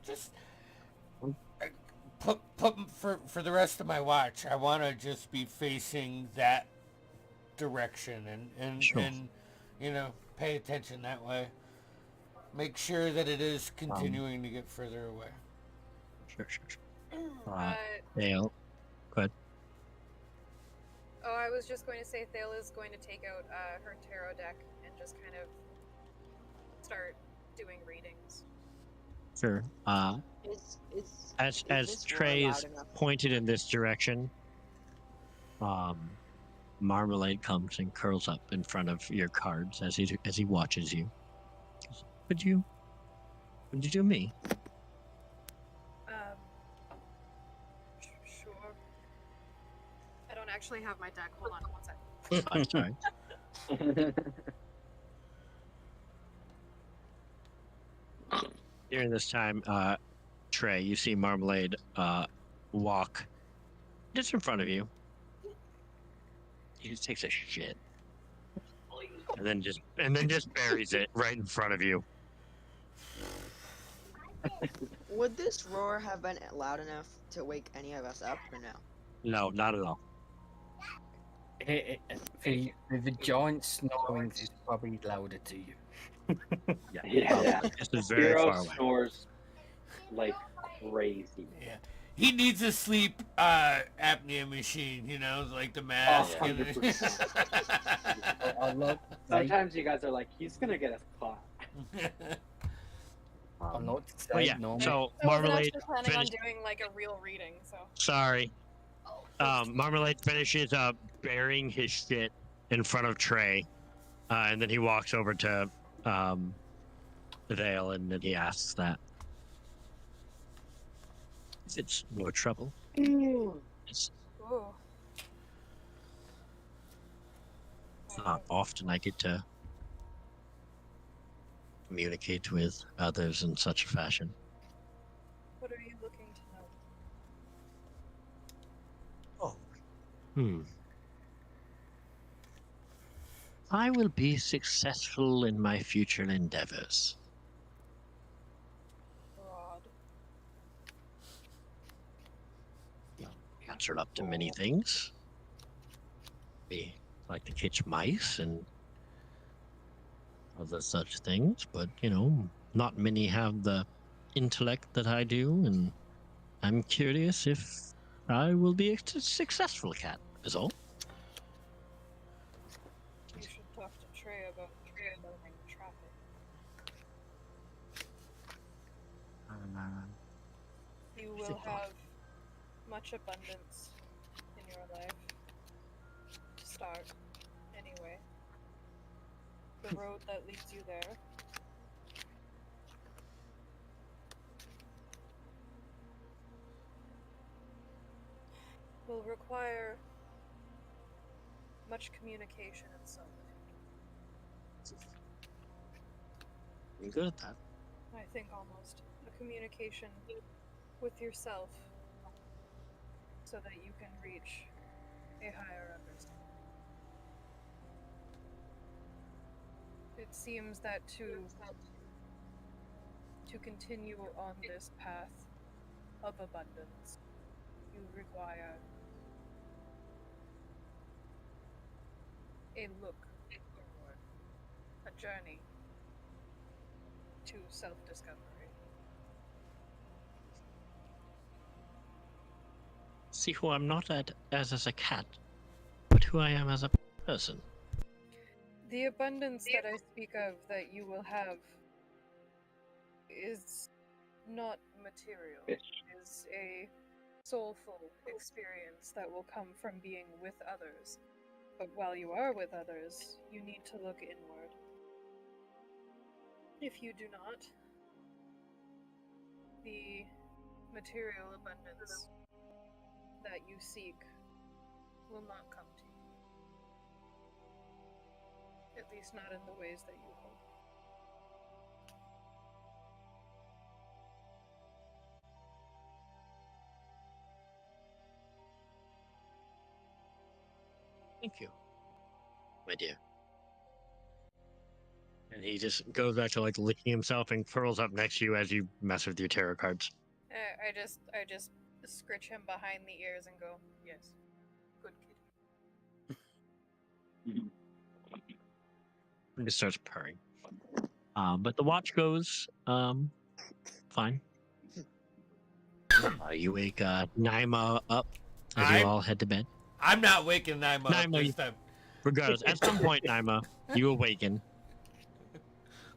Just put for the rest of my watch. I want to just be facing that direction and Sure. and you know, pay attention that way. Make sure that it is continuing to get further away. Sure. Uh, Thale, go ahead. I was just going to say Thale is going to take out her tarot deck and just kind of start doing readings. Sure. As this Trey roar is loud enough? pointed in this direction, Marmalade comes and curls up in front of your cards as he watches you. Would you do me? actually have my deck. Hold on one second. I'm sorry. During this time, Trey, you see Marmalade walk just in front of you. He just takes a shit, and then just buries it right in front of you. Would this roar have been loud enough to wake any of us up, or no? No, not at all. The giant snoring is probably louder to you. Yeah. This is very Hero far away. snores like crazy. Yeah. He needs a sleep apnea machine, you know, like the mask. Oh, and- 100%. I love. Sometimes you guys are like, he's gonna get us caught. I'm not to say Well, yeah. no. So I wasn't Marmalade actually planning on finished. doing like a real reading, so. Sorry. Marmalade finishes burying his shit in front of Trey, and then he walks over to Vale, and then he asks that. If it's no trouble. It's Ooh. not often I get to communicate with others in such a fashion. What are you looking to know? I will be successful in my future endeavors. Broad. Cats are up to many things. We like to catch mice and other such things, but not many have the intellect that I do, and I'm curious if I will be a successful cat, is all. You should talk to Trey about learning traffic. You will have much abundance in your life. To start, anyway. The road that leads you there will require much communication and solitude. I'm good at that. I think almost a communication with yourself so that you can reach a higher understanding. It seems that to continue on this path of abundance, you require a look inward, a journey to self-discovery. See who I'm not as a cat, but who I am as a person. The abundance that I speak of that you will have is not material. It is a soulful experience that will come from being with others. But while you are with others, you need to look inward. If you do not, the material abundance that you seek will not come to you. At least not in the ways that you hope. Thank you, my dear. And he just goes back to like licking himself and curls up next to you as you mess with your tarot cards. I just scritch him behind the ears and go, yes, good kid. And just starts purring. But the watch goes fine. You wake Naima up as you all head to bed. I'm not waking Naima up Naima, this time. regardless, at some point, Naima, you awaken.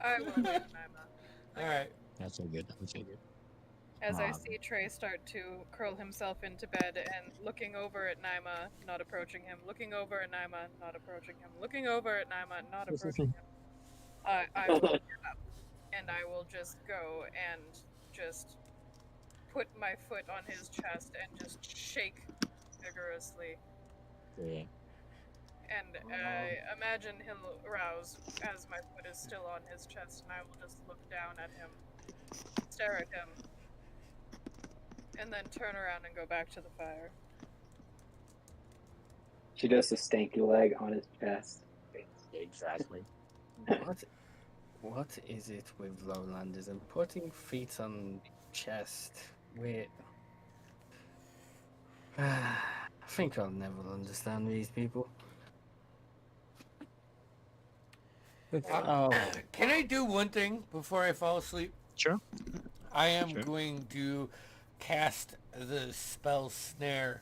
I will wake Naima. Alright. That's so good. That's so good. As I see Trey start to curl himself into bed and looking over at Naima, not approaching him, looking over at Naima, not approaching him, looking over at Naima, not approaching him, I will get up and I will just go and just put my foot on his chest and just shake vigorously Yeah. And I imagine he'll arouse as my foot is still on his chest, and I will just look down at him, stare at him, and then turn around and go back to the fire. She does the stanky leg on his chest. Exactly. What is it with lowlanders and putting feet on chest? Wait. I think I'll never understand these people. Oh, Can I do one thing before I fall asleep? Sure. I am Sure. going to cast the spell snare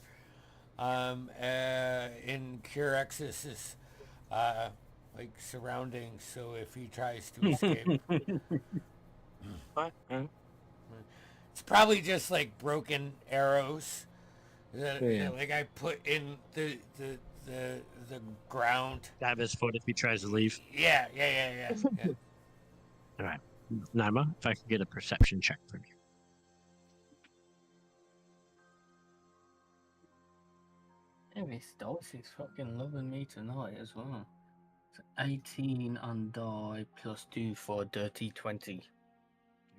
in Curex's like surroundings, so if he tries to escape, it's probably just like broken arrows that Yeah. like I put in the ground. Stab his foot if he tries to leave. Yeah. All right. Naima, if I could get a perception check from you. yeah, this dice is fucking loving me tonight as well. It's 18 on die plus 2 for dirty 20. Give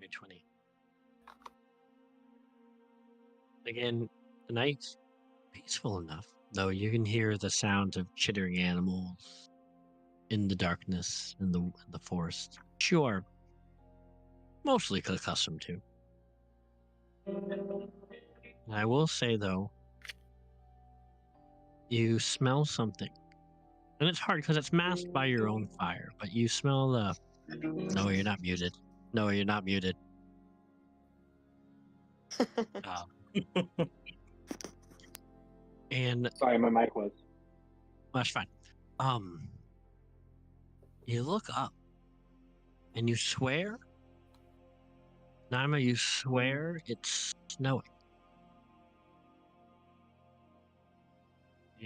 me 20. Again, the night's peaceful enough, though you can hear the sound of chittering animals in the darkness in the forest. Which you are mostly accustomed to. And I will say, though, you smell something. And it's hard because it's masked by your own fire, but you smell the... No, you're not muted. No, you're not muted. And Sorry, my mic was. that's fine. You look up and you swear, Naima, you swear it's snowing.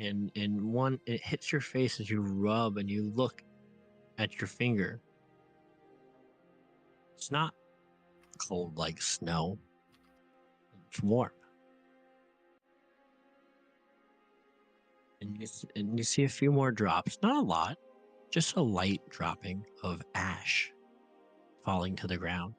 And one, it hits your face as you rub and you look at your finger. It's not cold like snow. It's warm. And you see a few more drops. Not a lot. Just a light dropping of ash falling to the ground.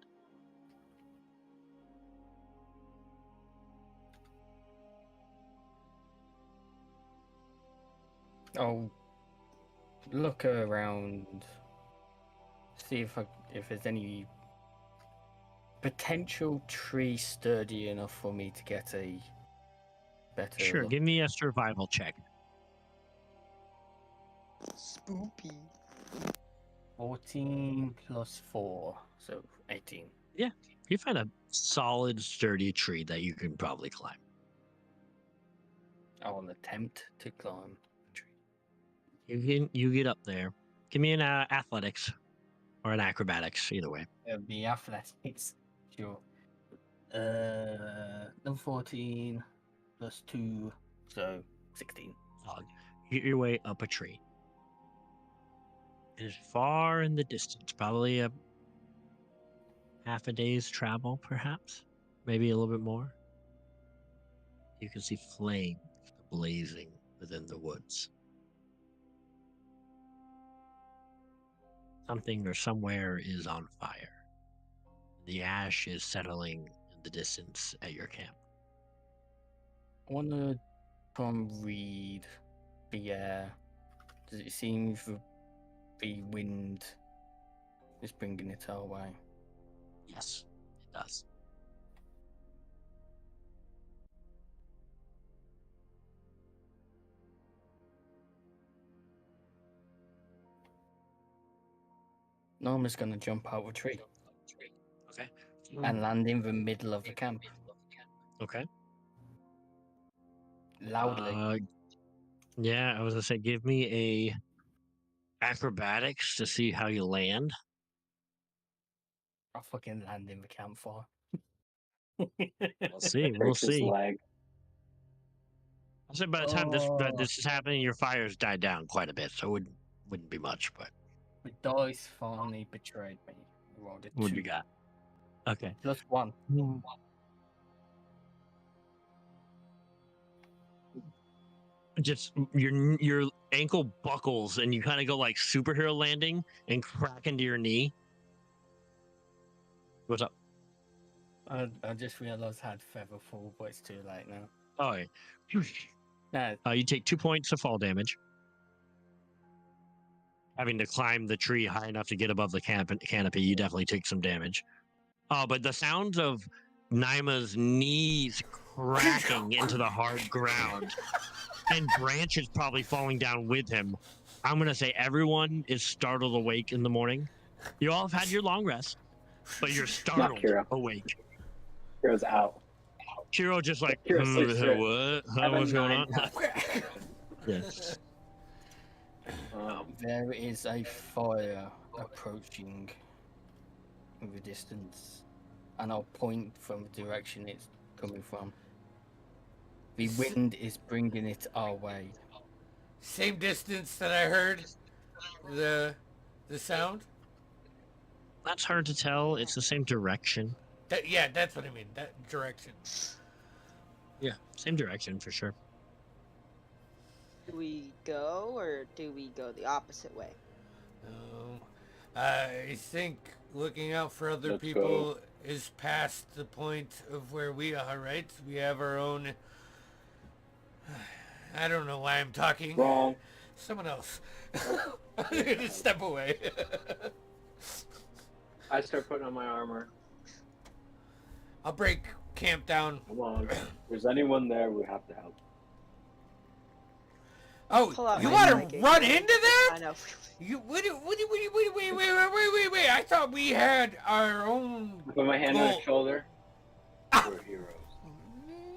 I'll look around, see if there's any potential tree sturdy enough for me to get a better Sure, look. give me a survival check. Spoopy. 14 plus 4, so 18. You find a solid, sturdy tree that you can probably climb. I will attempt to climb the tree. You get up there. Give me an athletics or an acrobatics, either way. It'll be athletics, sure. Number 14 plus 2, so 16. You get your way up a tree. It is far in the distance, probably a half a day's travel, perhaps, maybe a little bit more. You can see flames blazing within the woods. Something or somewhere is on fire. The ash is settling in the distance at your camp. I want to try and read the air. Does it seem the wind is bringing it our way? Yes, it does. Norma's going to jump out of a tree Okay. and land in the middle of the camp Okay. loudly. Yeah, I was gonna say, give me a acrobatics to see how you land. I'll fucking land in the campfire. We'll see. We'll Breaks his see. leg. I'll say by the time this Oh. this is happening, your fire's died down quite a bit, so it wouldn't be much, but The dice finally betrayed me. I rolled a what do 2 you got? Okay. plus 1. just your ankle buckles and you kind of go like superhero landing and crack into your knee. What's up? I just realized I had feather fall, but it's too late now. Oh, yeah. No, You take 2 points of fall damage. Having to climb the tree high enough to get above the canopy, you definitely take some damage. But the sounds of Naima's knees cracking into the hard ground and branches probably falling down with him. I'm going to say everyone is startled awake in the morning. You all have had your long rest, but you're startled Kira. awake. Kira's out. Kiro just like, Kira sleeps through it. what? What's going on? Yes. there is a fire approaching in the distance, and I'll point from the direction it's coming from. The wind is bringing it our way. Same distance that I heard the sound? That's hard to tell. It's the same direction. Yeah, that's what I mean. That direction. Yeah, same direction for sure. Do we go or do we go the opposite way? I think looking out for other Let's people is past the point of where we are, right? We have our own... I don't know why I'm talking. Wrong. Someone else. I'm gonna step away. I start putting on my armor. I'll break camp down. Come on. If there's anyone there, we have to help. Oh, Pull out you my want to Viking. run into that? I know. You wait! I thought we had our own. I put my hand on goal. his shoulder. Ah. We're heroes.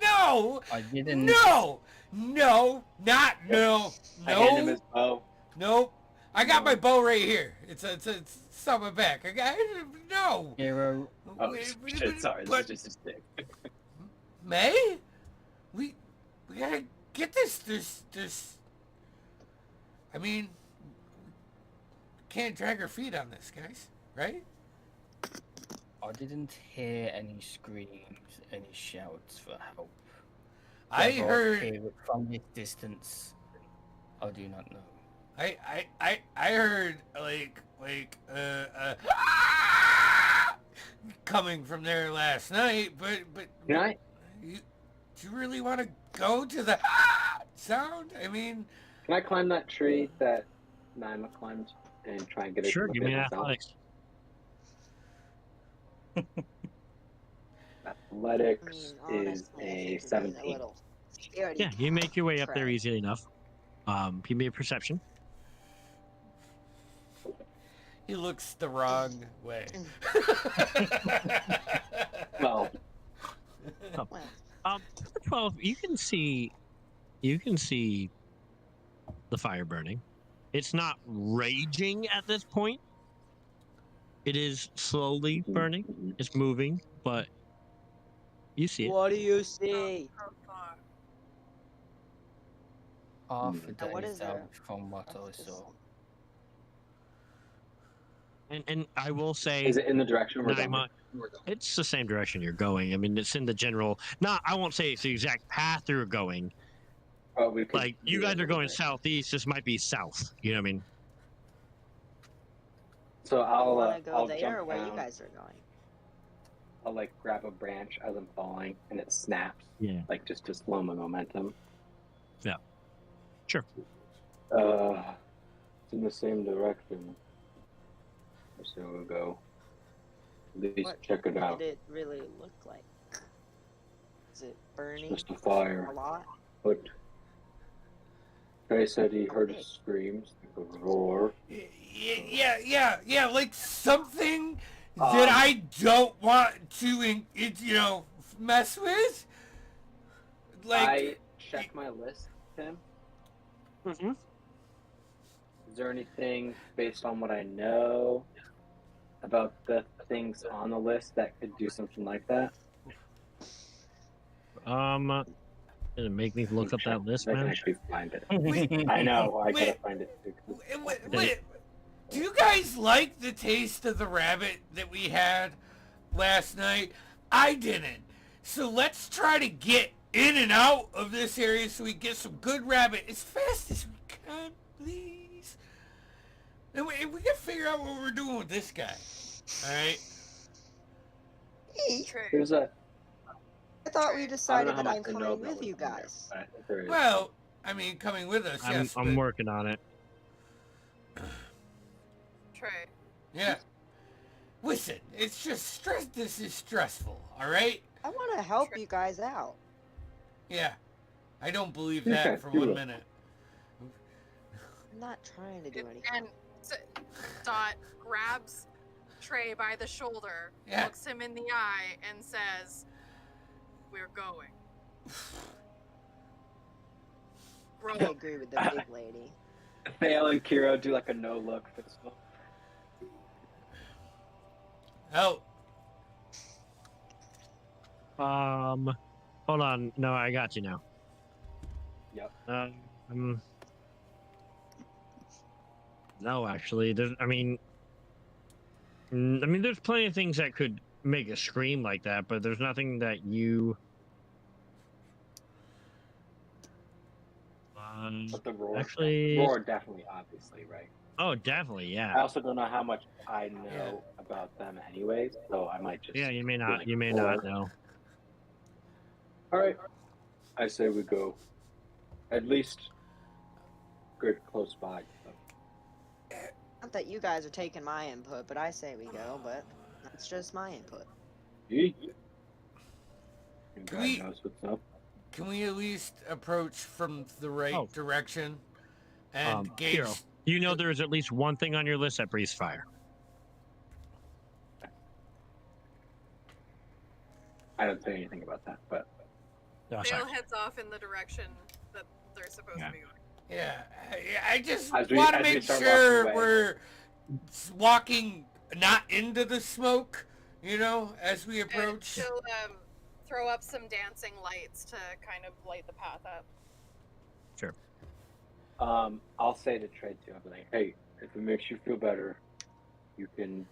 No! I didn't. No! No! Not no! I hand him No! his bow. Nope! I got my bow right here. It's on my back. I got no. Hero, Oh shit! Sorry, this But- is just a stick. May? We gotta get this. There's. I mean, can't drag our feet on this, guys. Right? I didn't hear any screams, any shouts for help. I Whether heard. hear it from this distance. I do not know. I heard like coming from there last night, but Can I? do you really want to go to the sound? I mean, Can I climb that tree that Naima climbed and try and get it? Sure, to give look me an at itself? athletics. Athletics I mean, is honestly, I a think you're being 17. little scaredy Yeah, you make your way up there Try. easily enough. Give me a perception. he looks the wrong way. Well, Well, 12, you can see the fire burning. It's not raging at this point. It is slowly burning. It's moving, but you see it. what do you see? Half a And what day is out there? from what I saw. And I will say, is it in the direction we're Naima, going? it's the same direction you're going. I mean, it's in the general. I won't say it's the exact path you're going. Oh, we could Like you do guys that are going a little bit. southeast. This might be south. You know what I mean? So I'll Want to go I'll there jump or where you down. guys are going? I'll like grab a branch as I'm falling, and it snaps. Yeah. Like just to slow my momentum. Yeah. Sure. It's in the same direction. So we'll go. At least What check it out. did it really look like? Is it burning Just a fire. a lot? But Trey said he heard screams, like a roar. Yeah, like something that I don't want to, mess with. Like, I check my list, Tim. Mm-hmm. Is there anything based on what I know about the things on the list that could do something like that? Gonna make me look up that list, I can man. actually find it. Wait, I know, I gotta Wait. find it too. wait, do you guys like the taste of the rabbit that we had last night? I didn't. So let's try to get in and out of this area so we get some good rabbit as fast as we can, please. And we can figure out what we're doing with this guy. All right. Hey, True. There's a. I thought we I don't know decided how that I'm much I know coming about with you what's in there, guys. but I think there is. Well, I mean, coming with us, yes. I'm but, working on it. Trey. yeah. Listen, it's just stress. This is stressful. All right. I want to help you guys out. Yeah. I don't believe Okay, that for do 1 it. minute. I'm not trying to do anything. And Dot grabs Trey by the shoulder, Yeah. looks him in the eye, and says, "We're going." Bro, I agree with the big lady. Fail and Kiro do like a no look fistful. Oh, Hold on. No, I got you now. Yep. No, actually, there's. I mean, there's plenty of things that could make a scream like that, but there's nothing that you. But the roar, Actually- roar definitely, obviously, right? Oh, definitely, I yeah. also don't know how much I know about them, anyways, so I might just. Yeah, you may be not. like, You may roar. not know. All right, I say we go. At least, good close by. So. Not that you guys are taking my input, but I say we go, but that's just my input. Yeet. You Can guys we- knows what's up. can we at least approach from the right Oh. direction and gauge? Hero, you know there is at least one thing on your list that breathes fire. I don't say anything about that, but Oh, Dale sorry. heads off in the direction that they're supposed Yeah. to be going. Yeah, I just As we- want to as we make start sure walking away. we're walking not into the smoke, you know, as we And approach. she'll throw up some dancing lights to kind of light the path up. I'll say to Trey too. I'll be like, hey, if it makes you feel better, you can,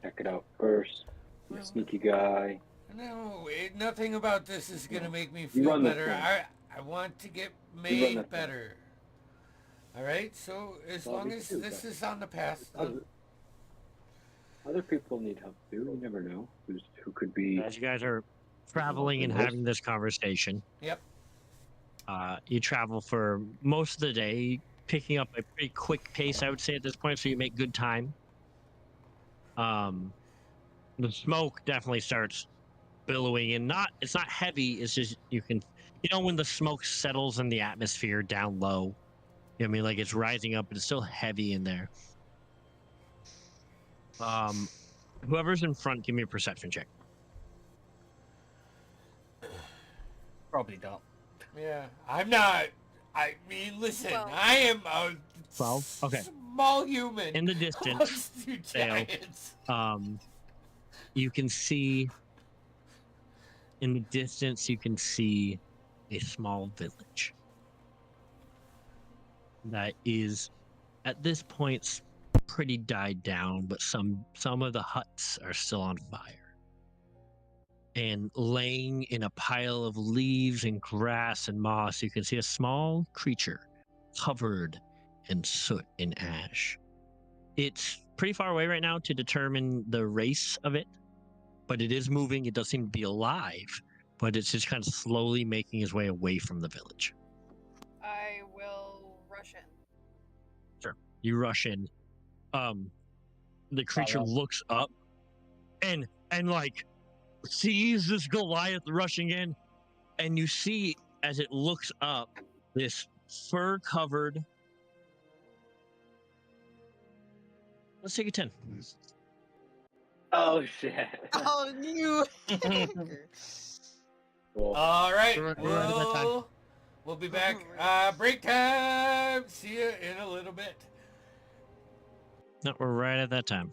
check it out first. I'm a Well- sneaky guy. No, nothing about this is gonna No. make me You feel run this better. thing. I want to get run made that thing. better. All right, so as Well, long we as can do this that. is on the path, then Other people need help too. You never know who could be. As you guys are traveling and Yes. having this conversation, yep. you travel for most of the day, picking up a pretty quick pace, I would say, at this point, so you make good time. The smoke definitely starts billowing, and it's not heavy. It's just when the smoke settles in the atmosphere down low. You know what I mean? Like it's rising up, but it's still heavy in there. Whoever's in front, give me a perception check. Probably don't. Yeah, I'm not. I mean, listen, Well- I am a 12? Okay. small human. In the distance, amongst two Dale. giants. You can see in the distance, you can see a small village that is at this point pretty died down, but some of the huts are still on fire. And laying in a pile of leaves and grass and moss, you can see a small creature covered in soot and ash. It's pretty far away right now to determine the race of it, but it is moving. It does seem to be alive, but it's just kind of slowly making its way away from the village. I will rush in. You rush in. The creature Follow. looks up and like sees this Goliath rushing in, and you see as it looks up this fur-covered. Let's take a 10. Oh shit. Oh, you! Cool. All right, We're right at that time. we'll be back. Break time. See you in a little bit. No, we're right at that time.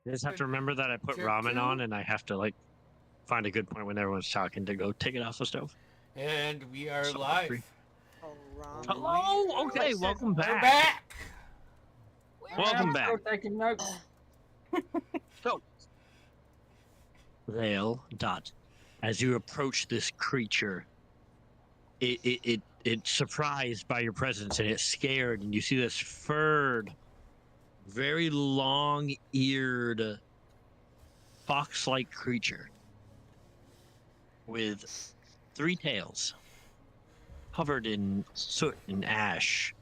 I just have to remember that I put Tier ramen two? on, and I have to like find a good point when everyone's talking to go take it off the stove. And we are So live. hungry. Oh, ramen. Hello. Okay, Listen, welcome We're back. back. Welcome I'm back. still taking notes. So, Vale, Dot, as you approach this creature, it's surprised by your presence and it's scared, and you see this furred, very long-eared, fox-like creature with 3 tails, covered in soot and ash,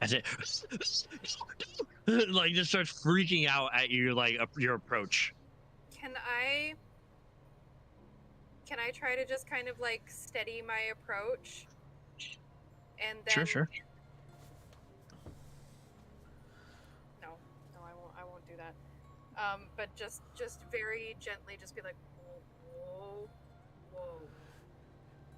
as it like just starts freaking out at you, like your approach. Can I try to just kind of like steady my approach? And then Sure. No, I won't do that. But just very gently just be like,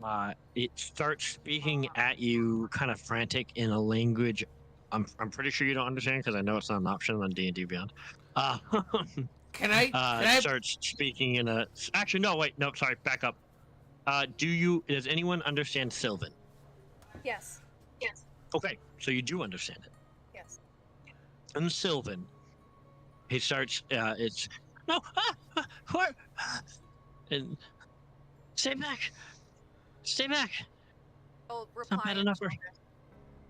whoa. It starts speaking at you, kind of frantic in a language I'm pretty sure you don't understand, because I know it's not an option on D&D Beyond. Can I Starts speaking in a. Actually, no, wait, no, sorry, back up. Does anyone understand Sylvan? Yes. Okay, so you do understand it. Yes. And Sylvan, he starts. It's no, what? And stay back. I'll It's not reply bad in enough. Common.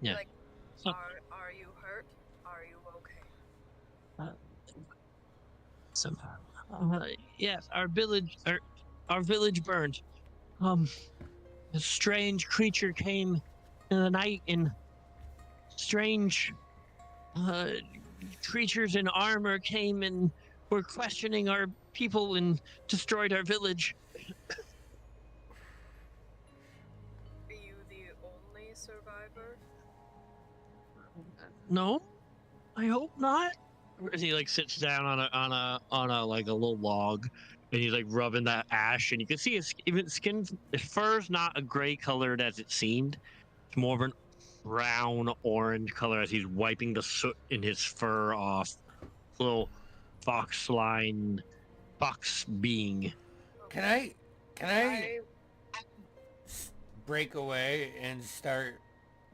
Yeah. Like, So- are you hurt? Are you okay? Some, yes, our village burned. A strange creature came in the night, and strange creatures in armor came and were questioning our people and destroyed our village. Are you the only survivor? No, I hope not. As he like sits down on a like a little log, and he's like rubbing that ash, and you can see his his fur's not a gray colored as it seemed. It's more of an brown orange color as he's wiping the soot in his fur off. Little fox being. can I break away and start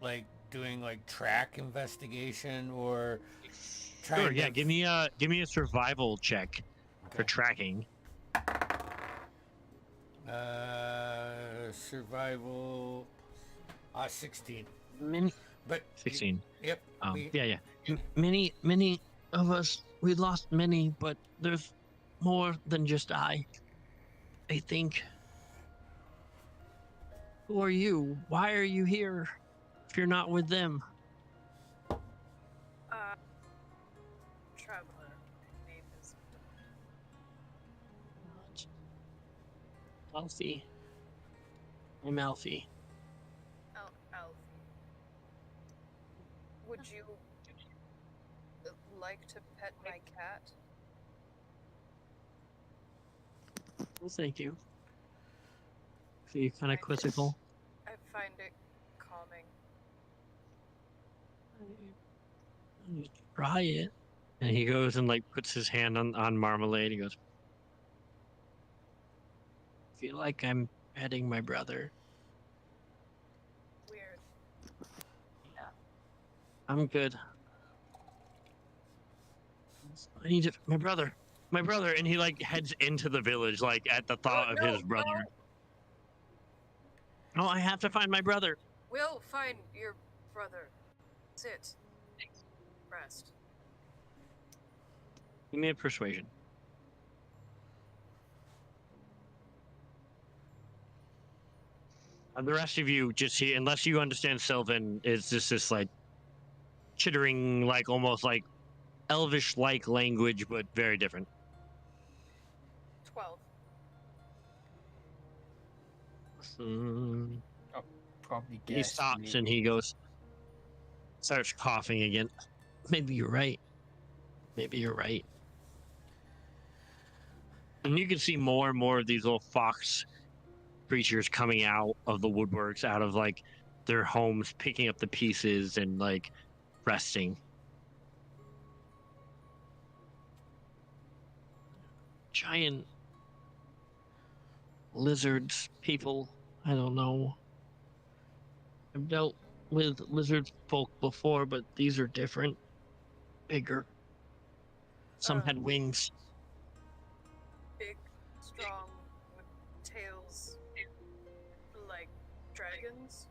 like doing like track investigation or trying Sure, yeah. to Give me a survival check for tracking. survival 16. Many But 16. Yep. Yeah. Many of us, we lost many, but there's more than just I think. Who are you? Why are you here if you're not with them? Traveler. Name is Alfie. I'm Alfie. Alfie. Would you like to pet my cat? Well, thank you. So you're kind of quizzical. I find it calming. Try it. And he goes and like puts his hand on Marmalade. He goes, feel like I'm petting my brother. Weird. Yeah. I'm good. I need to, my brother. And he like heads into the village, like at the thought of his brother. Oh, I have to find my brother. We'll find your brother. Sit. Rest. Give me a persuasion. And the rest of you just see, unless you understand Sylvan, is just this like chittering, like almost like elvish-like language, but very different. 12. Probably He guess. stops and he starts coughing again. Maybe you're right. And you can see more and more of these little fox creatures coming out of the woodworks, out of like their homes, picking up the pieces and like resting. giant lizards, people. I don't know. I've dealt with lizard folk before, but these are different, bigger. Some had wings. Big, strong, with tails like dragons.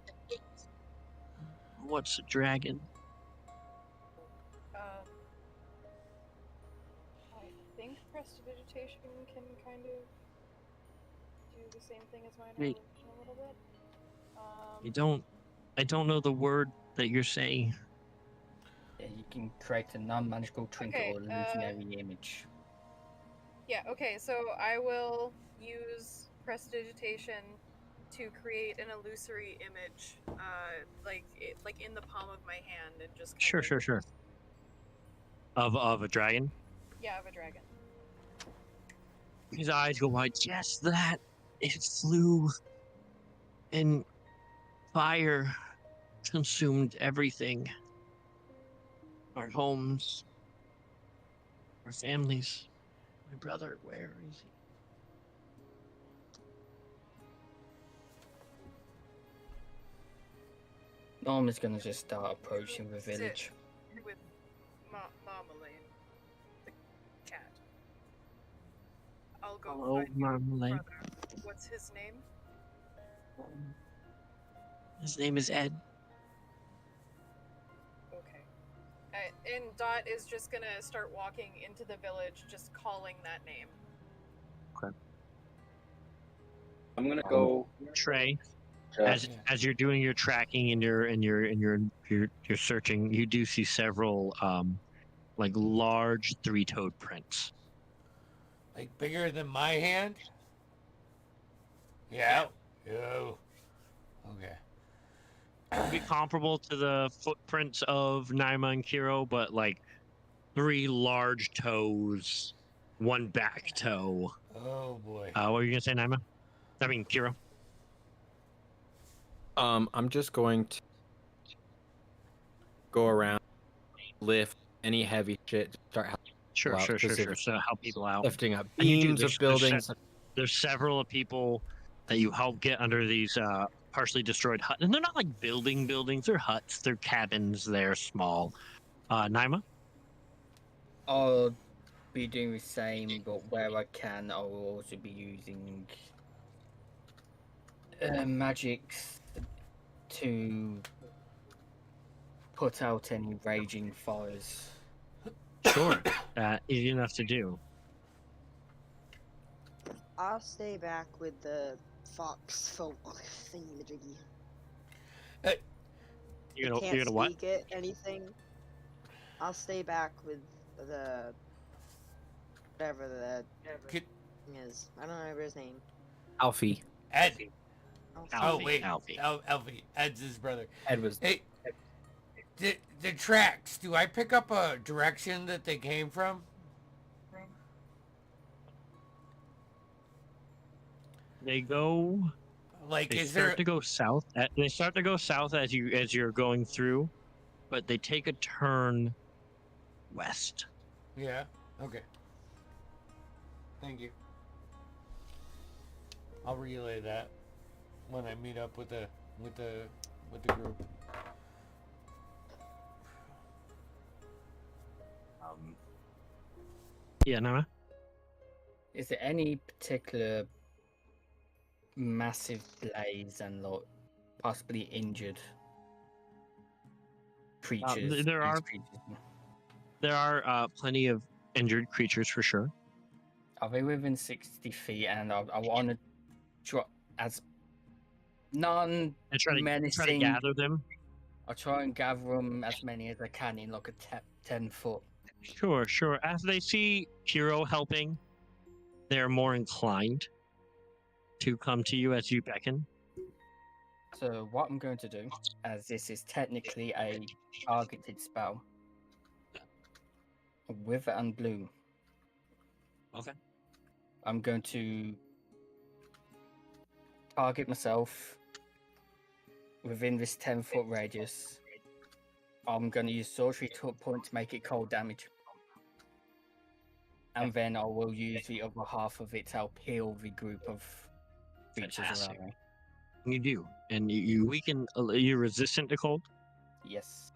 What's a dragon? I think prestidigitation can kind of do the same thing as my Wait. knowledge a little bit. I don't know the word that you're saying. Yeah, you can create a non-magical trinket Okay, or illusionary image. Yeah, okay, so I will use prestidigitation to create an illusory image, like in the palm of my hand, and just kind of, Sure. Of a dragon. yeah, of a dragon. His eyes go wide. Yes, that. It flew. And fire consumed everything. Our homes. Our families. My brother, where is he? Norm is gonna just start approaching the village. Sit with Marmalade, the cat. I'll go Hello, find your Marmalade. brother. What's his name? His name is Ed. Okay. And Dot is just gonna start walking into the village, just calling that name. I'm gonna go. Trey, Just, as you're doing your tracking and your searching, you do see several like large three-toed prints. Like bigger than my hand? Yeah. Oh. Okay. Would be comparable to the footprints of Naima and Kiro, but like 3 large toes, 1 back toe. Oh boy. What were you gonna say, Naima? I mean, Kiro. I'm just going to go around, lift any heavy shit, start helping Sure. out, So specifically help people out. lifting up And you do. beams of buildings. There's several people that you help get under these partially destroyed huts, and they're not like buildings. They're huts. They're cabins. They're small. Naima. I'll be doing the same, but where I can, I will also be using magics to put out any raging fires. Sure. Easy enough to do. I'll stay back with the fox folk thingy-majiggy. You're Can't gonna what? speak it, anything. I'll stay back with the whatever the Could- thing is. I don't remember his name. Alfie. Ed. Oh, Alfie, Oh wait. Alfie. Alfie. Ed's his brother. Ed was Hey. The tracks. Do I pick up a direction that they came from? They go. Like, They is start there? to go south. They start to go south as you're going through, but they take a turn west. Yeah. Okay. Thank you. I'll relay that when I meet up with the group. Yeah, Naima. Is there any particular massive blaze and possibly injured creatures? there are- There are plenty of injured creatures for sure. Are they within 60 feet? And I want to try as And try to non-menacing. gather them. I'll try and gather them as many as I can in like a 10 foot. Sure. As they see Kiro helping, they're more inclined to come to you as you beckon. So what I'm going to do, as this is technically a targeted spell, Wither and Bloom. Okay. I'm going to target myself within this 10-foot radius. I'm going to use sorcery point to make it cold damage. And then I will use the other half of it to help heal the group of creatures Fantastic. around me. You do, and you weaken. You're resistant to cold, Yes.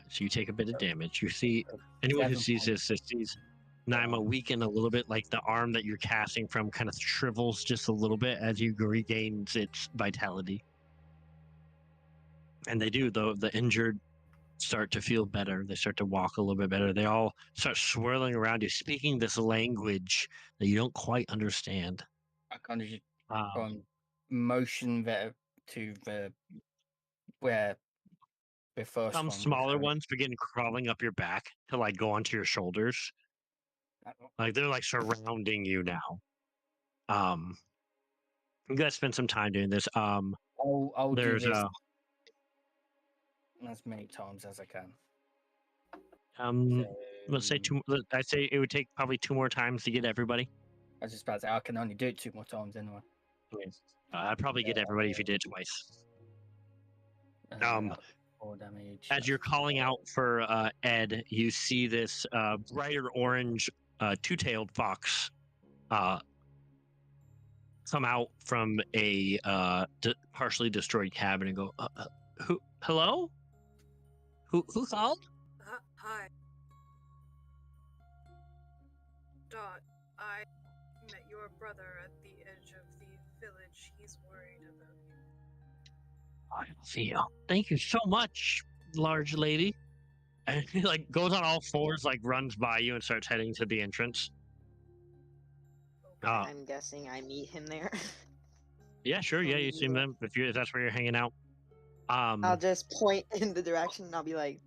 so you take a bit of damage. You see, anyone who 7 sees points. this sees Naima weaken a little bit, like the arm that you're casting from kind of shrivels just a little bit as you regains its vitality. And they do, though. The injured start to feel better. They start to walk a little bit better. They all start swirling around you, speaking this language that you don't quite understand. I kind of just Um, motion there to the where the first some one was smaller going. ones begin crawling up your back to like go onto your shoulders. Like they're like surrounding you now. You guys spend some time doing this. I'll do There's this as many times as I can. let's say two. I'd say it would take probably 2 more times to get everybody. I was just about to say I can only do it 2 more times anyway. I'd probably get everybody if you did it twice. 4 damage. As you're calling out for Ed, you see this brighter orange two-tailed fox come out from a partially destroyed cabin and go, "Who? Hello? Who called?" Hi. Dot, I met your brother at the edge of the village. He's worried about you. I feel. Thank you so much, large lady. And he like goes on all fours, like runs by you and starts heading to the entrance. I'm guessing I meet him there. Yeah, sure. Yeah, you see them if that's where you're hanging out. I'll just point in the direction and I'll be like,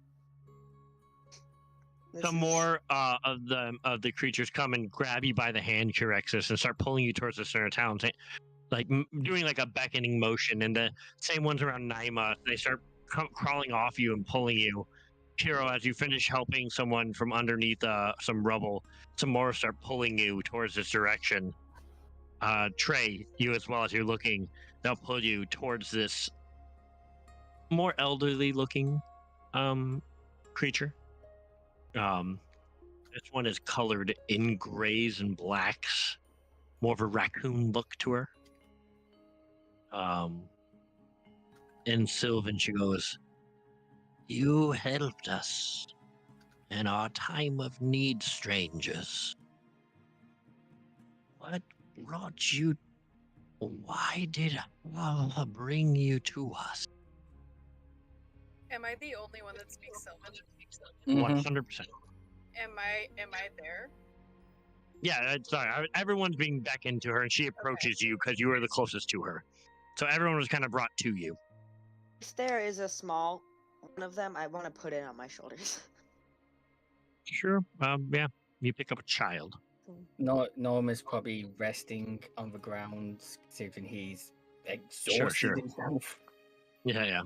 some more of the creatures come and grab you by the hand, Curexus, and start pulling you towards the center of town, like doing like a beckoning motion. And the same ones around Naima, they start crawling off you and pulling you. Hero, as you finish helping someone from underneath some rubble, some more start pulling you towards this direction. Trey, you as well, as you're looking, they'll pull you towards this more elderly looking creature. This one is colored in grays and blacks, more of a raccoon look to her. In Sylvan, she goes, "You helped us in our time of need, strangers. What brought you? Why did Allah bring you to us?" Am I the only one that speaks Sylvan? 100%. Am I there? Yeah, sorry. Everyone's being beckoned to her, and she approaches you because you are the closest to her. So everyone was kind of brought to you. if there is a small one of them, I want to put it on my shoulders. Sure. Yeah. You pick up a child. Norm is probably resting on the ground, considering he's exhausted Sure. himself. Yeah.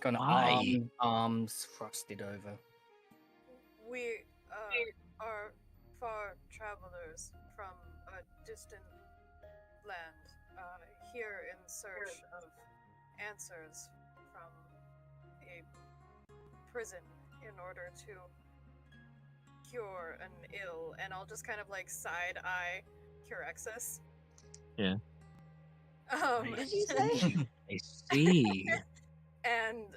Kind of Why? arms thrusted over. We are far travelers from a distant land, here in search of answers from a prison in order to cure an ill. And I'll just kind of like side eye Curexus. Yeah. What did you say? I see. and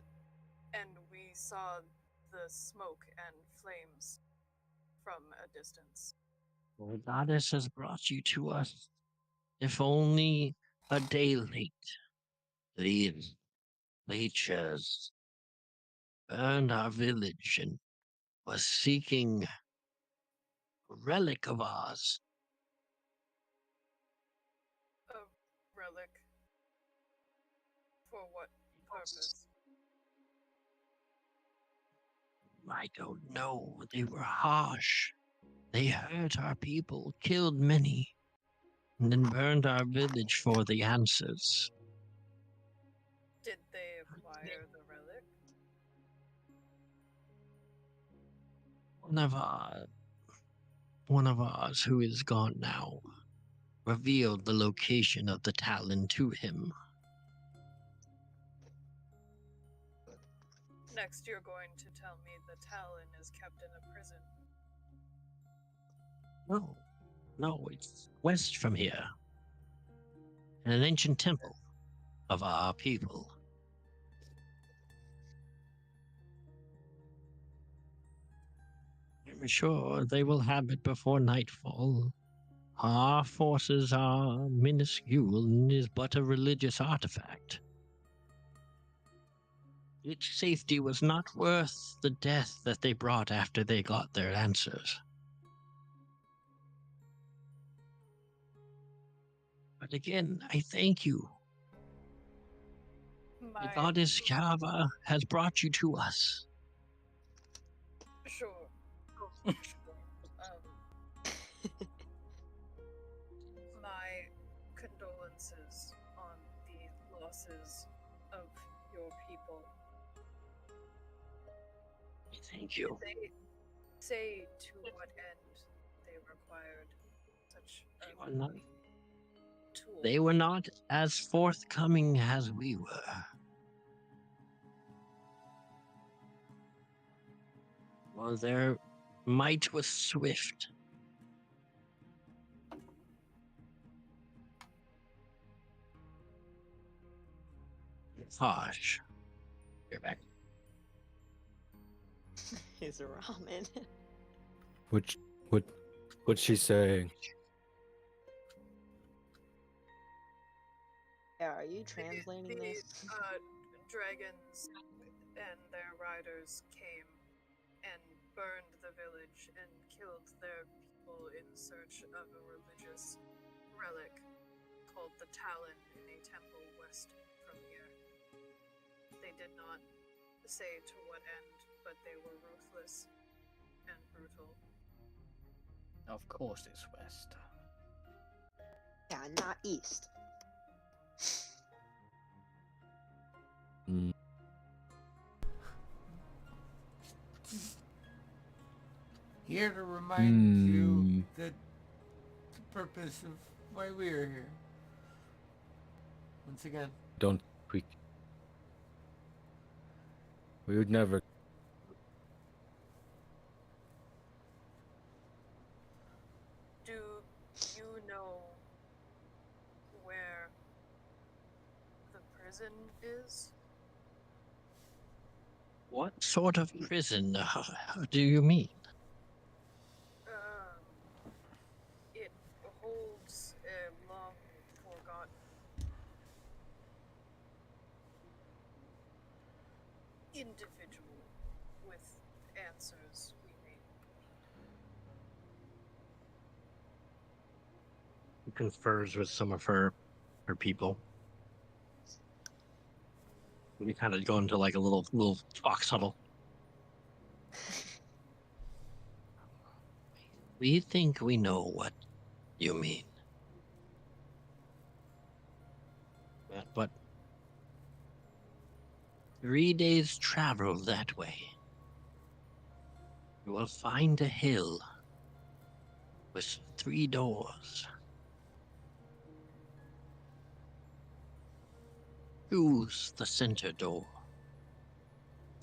we saw the smoke and flames from a distance. The goddess has brought you to us. If only a day late. These creatures burned our village and was seeking a relic of ours. A relic? For what purpose? I don't know. They were harsh. They hurt our people, killed many, and then burned our village for the answers. Did they acquire the relic? One of ours, who is gone now, revealed the location of the Talon to him. Next, you're going to tell me the Talon is kept in a prison. No, no, it's west from here. An ancient temple of our people. I'm sure they will have it before nightfall. Our forces are minuscule and is but a religious artifact. Its safety was not worth the death that they brought after they got their answers. But again, I thank you. The My goddess Kava has brought you to us. sure. My condolences on the losses of your people. Thank you. Did they say to what end they required such a tool? They were not as forthcoming as we were. Well, their might was swift. Harsh. You're back. His ramen. What's she saying? Yeah, are you translating the this? dragons and their riders came and burned the village and killed their people in search of a religious relic called the Talon in a temple west from here. They did not say to what end, but they were ruthless and brutal. Of course it's west. Yeah, not east. Mm. Here to remind you that the purpose of why we are here. Once again. Don't we would never. Do you know where the prison is? What sort of prison do you mean? It holds a long forgotten individual with answers we may He confers with some of her people. We kind of go into like a little talk huddle. We think we know what you mean. But 3 days travel that way. You will find a hill with 3 doors. Choose the center door.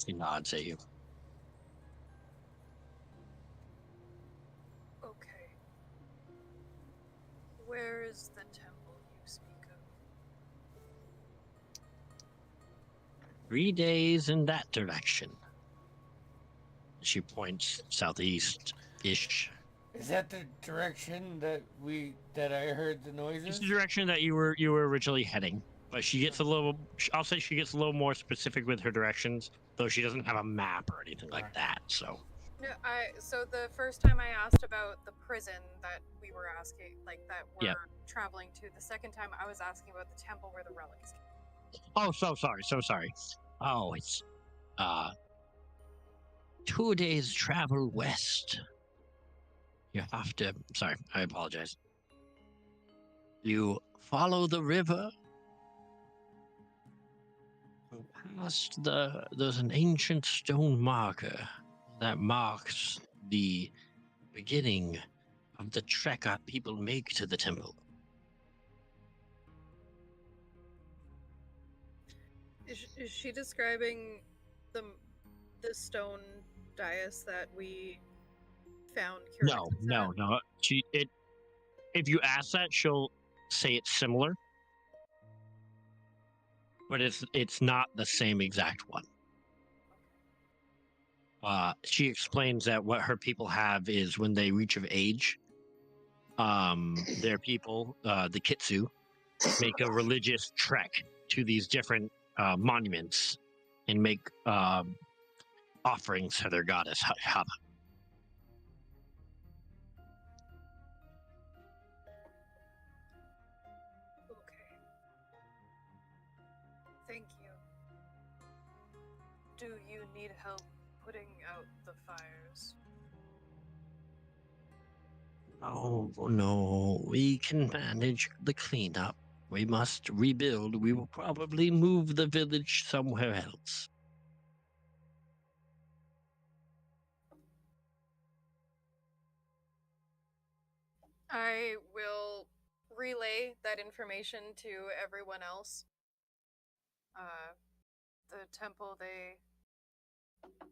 He nods at you. Okay. Where is the temple you speak of? 3 days in that direction. She points southeast-ish. Is that the direction that I heard the noises? It's the direction that you were originally heading. But she gets a little, I'll say she gets a little more specific with her directions, though she doesn't have a map or anything like that, so. No, so the first time I asked about the prison that we were asking, like that we're traveling to, the second time I was asking about the temple where the relics came. Oh, so sorry. Oh, it's 2 days travel west. You have to, sorry, I apologize. You follow the river. Past there's an ancient stone marker that marks the beginning of the trek our people make to the temple. Is she describing the stone dais that we found No, Curex's no, at? no. If you ask that, she'll say it's similar, but it's not the same exact one. She explains that what her people have is when they reach of age, their people, the Kitsu, make a religious trek to these different monuments and make offerings to their goddess Haba. Okay. Thank you. Do you need help putting out the fires? Oh no, we can manage the cleanup. We must rebuild. We will probably move the village somewhere else. I will relay that information to everyone else. The temple they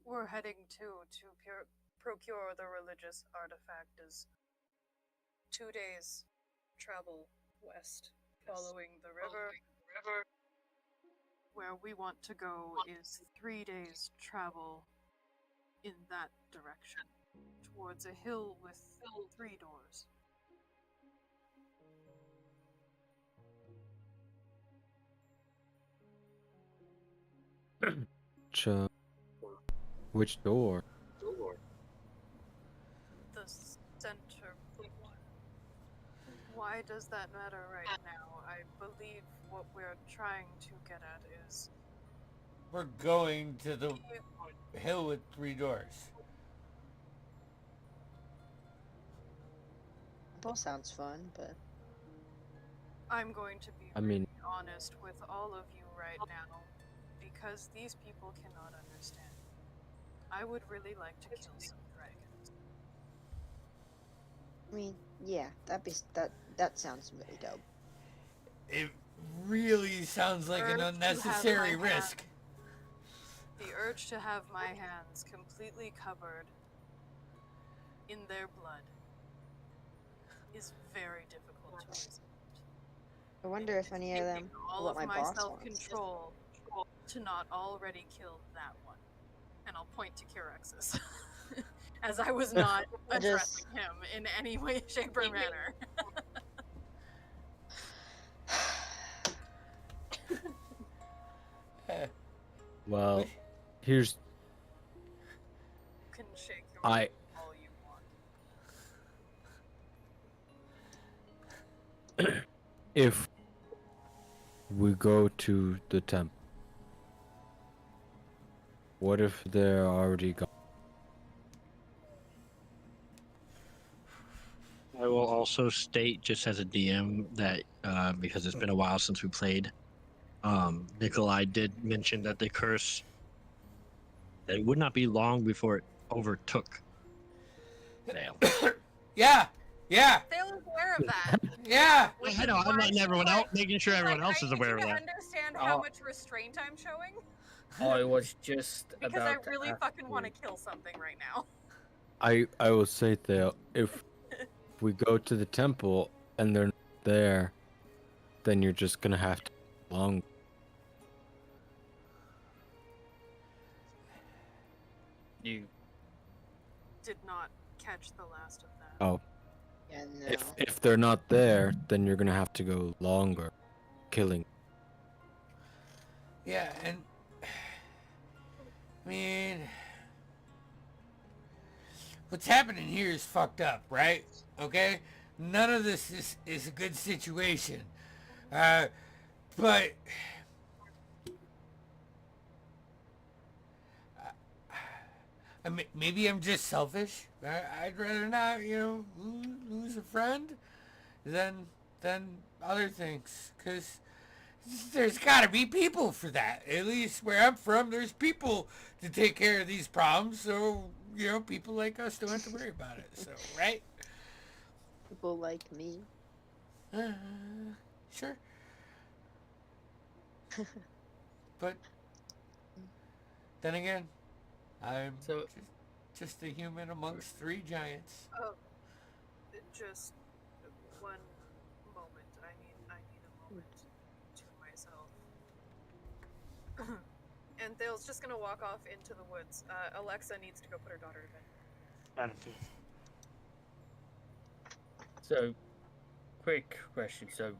were heading to procure the religious artifact is 2 days travel west, following the river. Where we want to go is 3 days travel in that direction, towards a hill with 3 doors. Which door? The center one. Why does that matter right now? I believe what we're trying to get at is We're going to the hill with 3 doors. Both sounds fun, but I'm going to be I mean- really honest with all of you right now, because these people cannot understand. I would really like to kill some dragons. I mean, yeah, that sounds really dope. It really sounds like an Urge to have unnecessary my risk. The urge to have my hands completely covered in their blood is very difficult to resist. I wonder if any of them all what of my my boss wants. self-control to not already kill that one. And I'll point to Curex's. As I was not addressing him in any way, shape, or manner. Well, here's You can shake your I- head all you want. if we go to the temple. What if they're already gone? I will also state, just as a DM, that because it's been a while since we played, Nikolai did mention that the curse, that it would not be long before it overtook Vale. Yeah, yeah, Thale is aware of that. yeah. I know, I'm letting everyone else, making sure everyone else is aware of I that. need you to understand how Oh. much restraint I'm showing, I was just because I about to really ask fucking want to you. kill something right now. I will say that if we go to the temple and they're not there, then you're just gonna have to long. You. Did not catch the last of that. Oh, Yeah, no. if they're not there, then you're gonna have to go longer, killing. Yeah, and I mean, what's happening here is fucked up, right? Okay? None of this is a good situation. But I mean, maybe I'm just selfish. I'd rather not, lose a friend than other things, because there's got to be people for that. At least where I'm from, there's people to take care of these problems, so people like us don't have to worry about it. So, right? People like me. Sure. But then again, I'm So- just a human amongst three giants. Oh, just one moment. I need a moment to myself. And Thale's just gonna walk off into the woods. Alexa needs to go put her daughter to bed. So, quick question. So,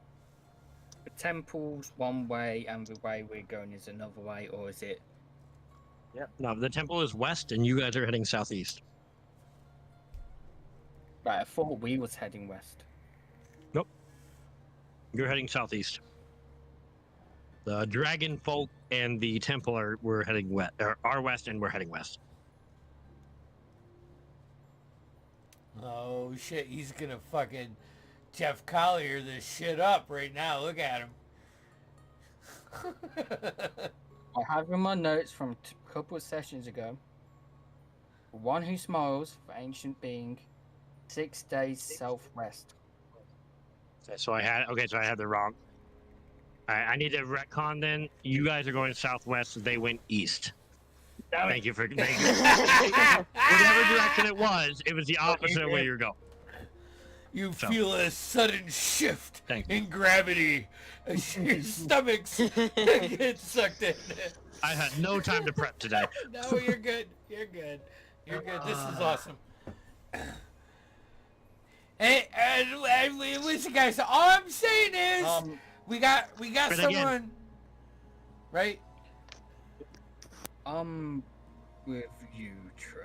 the temple's one way and the way we're going is another way, or is it? Yep. No, the temple is west, and you guys are heading southeast. Right, I thought we was heading west. You're heading southeast. The dragon folk and the temple we're heading west, or are west, and we're heading west. Oh shit, he's gonna fucking Jeff Collier this shit up right now. Look at him. I have in my notes from a couple of sessions ago. One who smiles for ancient being, 6 days southwest. Okay, so I had the wrong. I need to retcon then. You guys are going southwest, they went east. Thank you. Whatever direction it was the opposite of where you're going. You feel a sudden shift Thank you. in gravity as your stomachs get sucked in. I had no time to prep today. No, you're good. You're good. You're good. This is awesome. Hey, listen, guys. All I'm saying is we got someone, again. right? With you, Trey.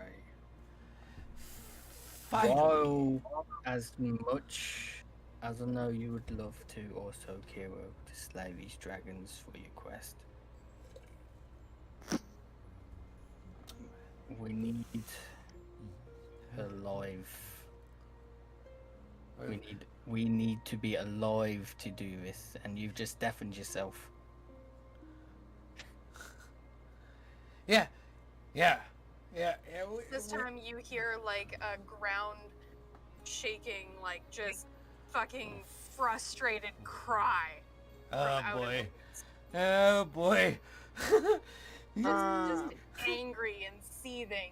Finally. While as much as I know you would love to, also, Kiro, to slay these dragons for your quest, we need alive. We need to be alive to do this, and you've just deafened yourself. Yeah. This time you hear like a ground shaking, like just fucking frustrated cry. Oh from out of boy. the- Oh boy. just angry and seething,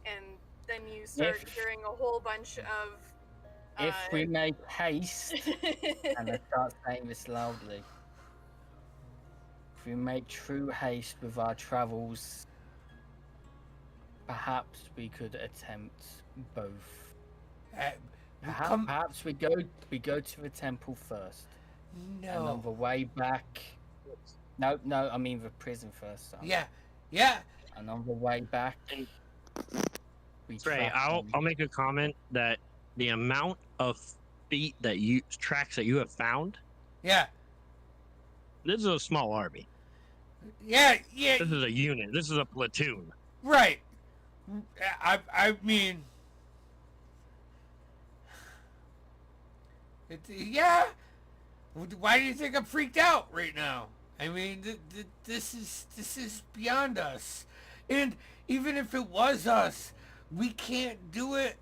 and then you start hearing a whole bunch of. If we make haste, and I start saying this loudly, if we make true haste with our travels, perhaps we could attempt both. Perhaps we go to the temple first, and on No. the way back. No, I mean the prison first. Son. Yeah. And on the way back, we. Trey, track I'll make a comment that the amount of tracks that you have found, Yeah. this is a small army. Yeah. This is a unit. This is a platoon. Right. I mean, yeah. Why do you think I'm freaked out right now? I mean, this is beyond us. And even if it was us, we can't do it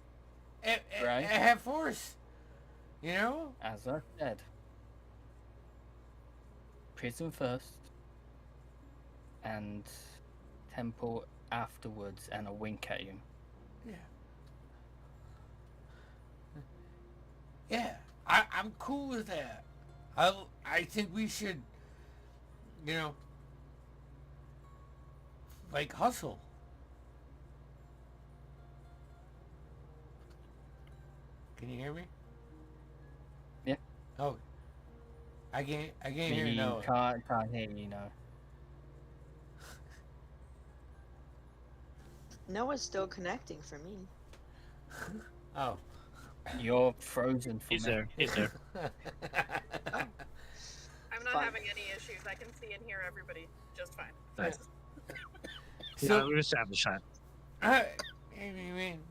at half force. You know? As I said, prison first, and temple afterwards, and a wink at you. Yeah. I'm cool with that. I think we should, like, hustle. Can you hear me? Yeah. Oh. I can't hear you now. Can't hear you now. Noah's still connecting for me. Oh. You're frozen for He's me. there. He's there. I'm not having any issues. I can see and hear everybody just fine. Nice. So, we're established that. I mean,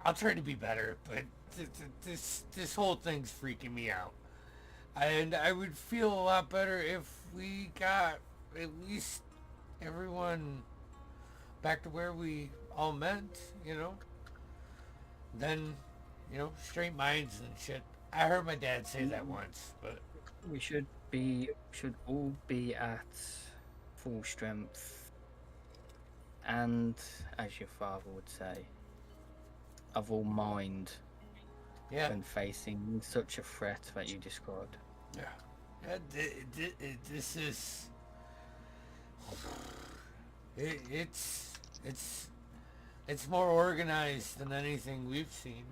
I'll try to be better, but this whole thing's freaking me out. And I would feel a lot better if we got at least everyone back to where we all meant, Then, straight minds and shit. I heard my dad say that once, but We should all be at full strength and, as your father would say, of all mind Yeah. when facing such a threat that you described. Yeah. This is. It's more organized than anything we've seen.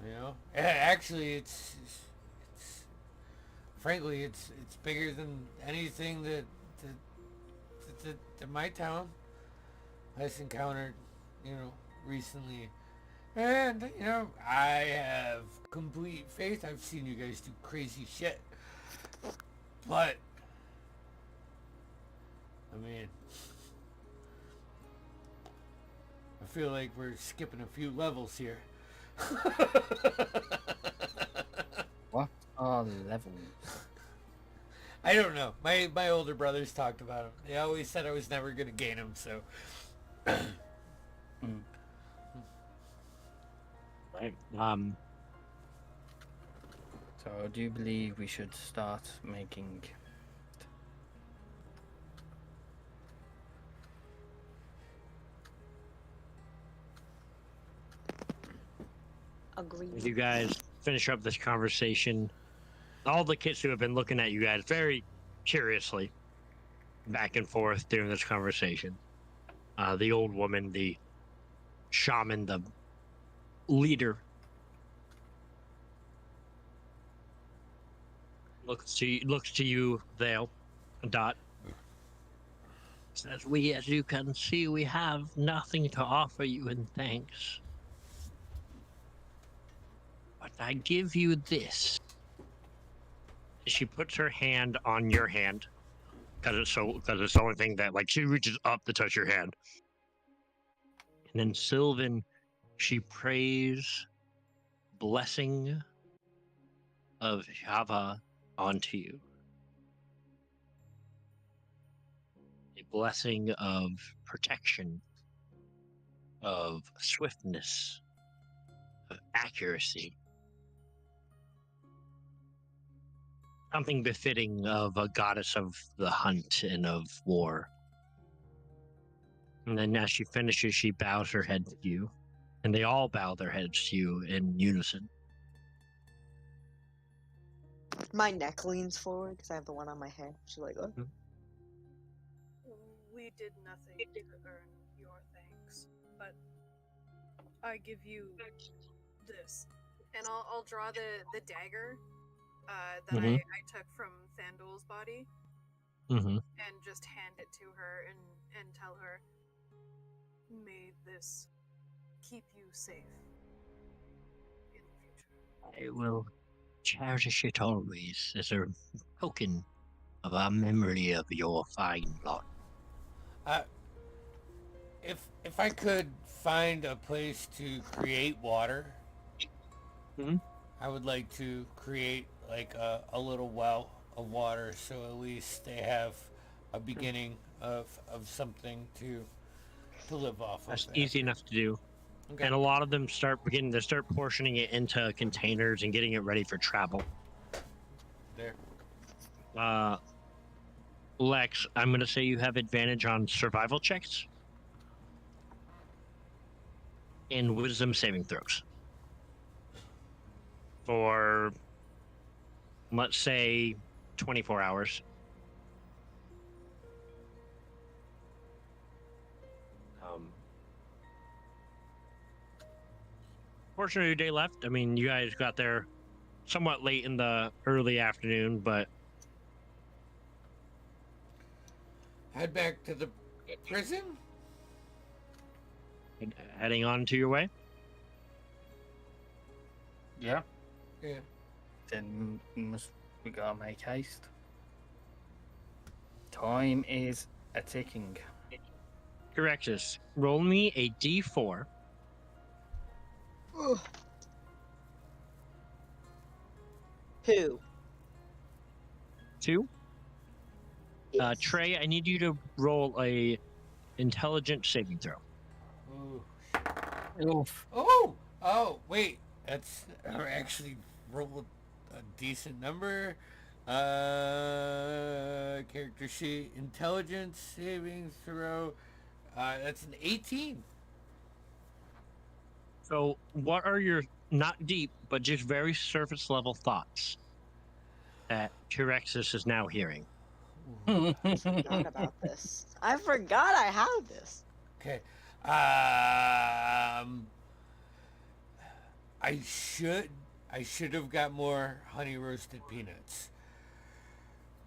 You know, actually, frankly, it's bigger than anything that my town has encountered, you know, recently. And, you know, I have complete faith. I've seen you guys do crazy shit. But, I mean, I feel like we're skipping a few levels here. What are levels? I don't know. My older brothers talked about him. They always said I was never going to gain him, so... Right. So I do believe we should start making... Agreed. As you guys finish up this conversation, all the kids who have been looking at you guys very curiously back and forth during this conversation. The old woman, the shaman, the leader, looks to you, Vale, Dot. Says, as you can see, we have nothing to offer you in thanks. But I give you this. She puts her hand on your hand, because it's the only thing that, like, she reaches up to touch your hand. And then Sylvan, she prays blessing of Java onto you. A blessing of protection, of swiftness, of accuracy. Something befitting of a goddess of the hunt and of war. And then as she finishes, she bows her head to you. And they all bow their heads to you in unison. My neck leans forward because I have the one on my head. She's like, oh. We did nothing to earn your thanks, but I give you this. And I'll draw the dagger that I took from Thandul's body and just hand it to her and tell her, may this keep you safe in the future. I will cherish it always as a token of our memory of your fine lot. If I could find a place to create water, I would like to create like a little well of water, so at least they have a beginning of something to live off of. That's easy enough to do. Okay. And a lot of them start portioning it into containers and getting it ready for travel. There. Lex, I'm going to say you have advantage on survival checks and wisdom saving throws. For, let's say, 24 hours. Portion of your day left. I mean, you guys got there somewhat late in the early afternoon, but Head back to the prison? heading on to your way. Yeah. Yeah. Then we gotta make haste. Time is a ticking. Correctus, roll me a d4. Ugh. 2. 2. Yes. Trey, I need you to roll a intelligence saving throw. Ooh. Oof. Oh, wait. That's actually rolled a decent number. Character sheet, intelligence saving throw. That's an 18. So, what are your not deep, but just very surface level thoughts that T-Rexus is now hearing? I forgot about this. I forgot I have this. Okay. I should have got more honey roasted peanuts.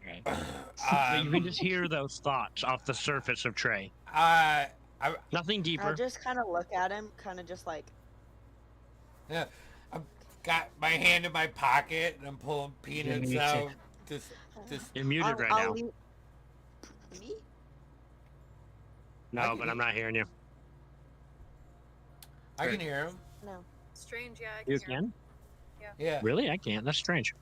Okay. But you can just hear those thoughts off the surface of Trey. I Nothing I deeper. just kind of look at him, kind of just like, yeah, I've got my hand in my pocket and I'm pulling peanuts me out. Just You're muted right I'll now. leave- Me? No, but I'm not hearing you. I can hear him. No. Strange, yeah. I You can hear. can? Yeah. Really? I can't. That's strange.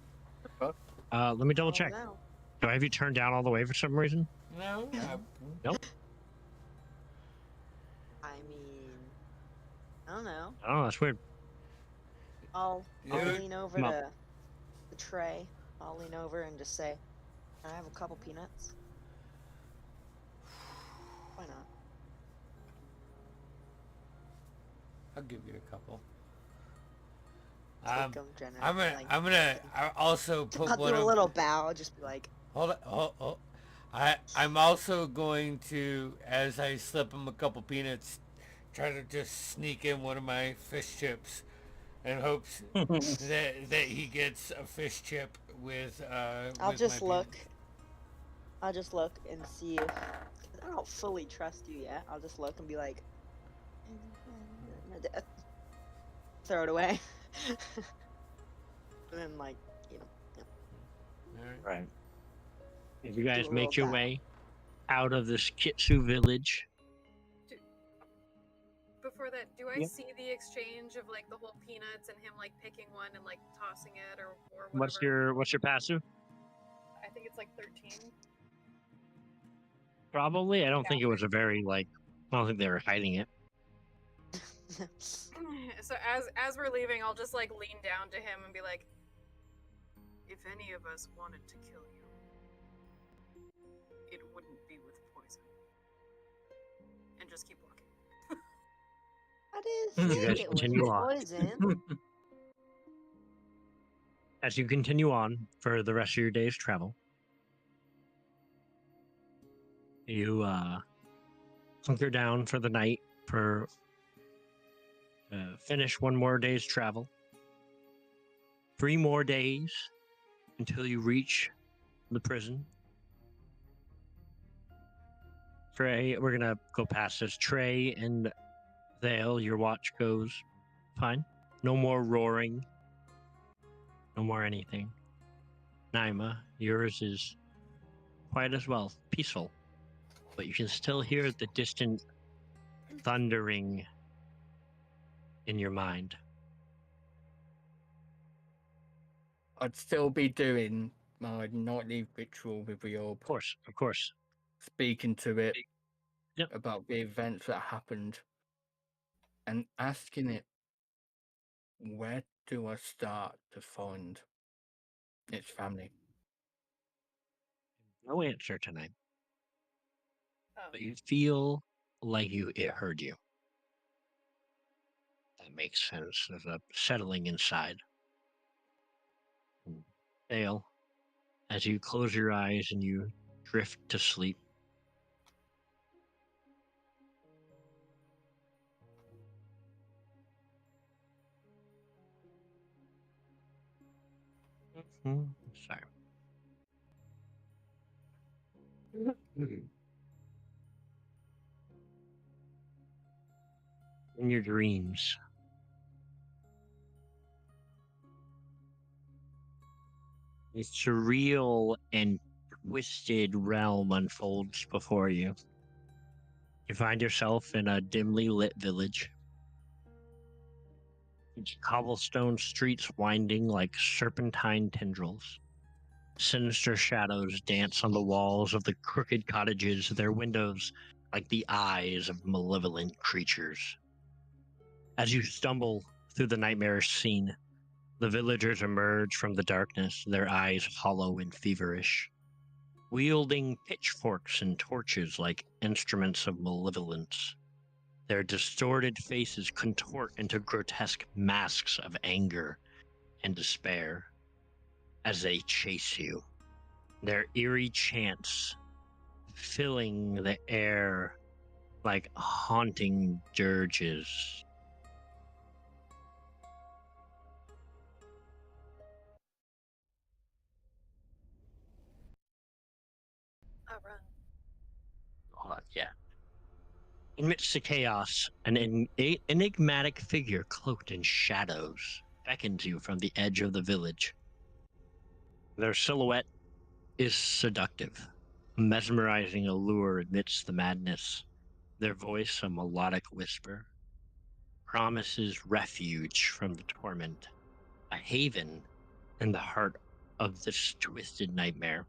Let me double check. No. Do I have you turned down all the way for some reason? No. I mean, I don't know. Oh, that's weird. I'll Dude, lean over come up. to the tray. I'll lean over and just say, "Can I have a couple peanuts?" Why not? I'll give you a couple. Take 'em generously. I'm gonna also put I'll one do a of, little bow. Just be like, Hold on. Oh. I'm also going to, as I slip him a couple peanuts, try to just sneak in one of my fish chips, in hopes that he gets a fish chip with. I'll with just my look. peanuts. I'll just look and see if. 'Cause I don't fully trust you yet. I'll just look and be like, throw it away. And then, like, you know. All right. Right. If you guys a make little your bow. way out of this Kitsu village, Before that, do I Yeah. see the exchange of like the whole peanuts and him like picking one and like tossing it or what's whatever? your passive? I think it's like 13. Probably. I don't think it was a very I don't think they were hiding it. So as we're leaving, I'll just like lean down to him and be like, if any of us wanted to kill you, it wouldn't be with poison. And just keep walking. I didn't You think guys it was continue on. poison. As you continue on for the rest of your day's travel, you hunker down for the night for finish one more day's travel. 3 more days until you reach the prison. Trey, we're gonna go past this. Trey and Vale, your watch goes fine. No more roaring. No more anything. Naima, yours is quiet as well, peaceful. But you can still hear the distant thundering in your mind. I'd still be doing my nightly ritual with Riob, Of course. speaking to it Yep. about the events that happened, and asking it, where do I start to find its family? No answer tonight. Oh. But you feel like it heard you. That makes sense. There's a settling inside. Dale, as you close your eyes and you drift to sleep, sorry. In your dreams, a surreal and twisted realm unfolds before you. You find yourself in a dimly lit village. Its cobblestone streets winding like serpentine tendrils. Sinister shadows dance on the walls of the crooked cottages, their windows like the eyes of malevolent creatures. As you stumble through the nightmarish scene, The villagers emerge from the darkness, their eyes hollow and feverish, wielding pitchforks and torches like instruments of malevolence. Their distorted faces contort into grotesque masks of anger and despair as they chase you. Their eerie chants filling the air like haunting dirges. A run. Yeah. Amidst the chaos, an enigmatic figure cloaked in shadows beckons you from the edge of the village. Their silhouette is seductive, a mesmerizing allure amidst the madness. Their voice, a melodic whisper, promises refuge from the torment, a haven in the heart of this twisted nightmare.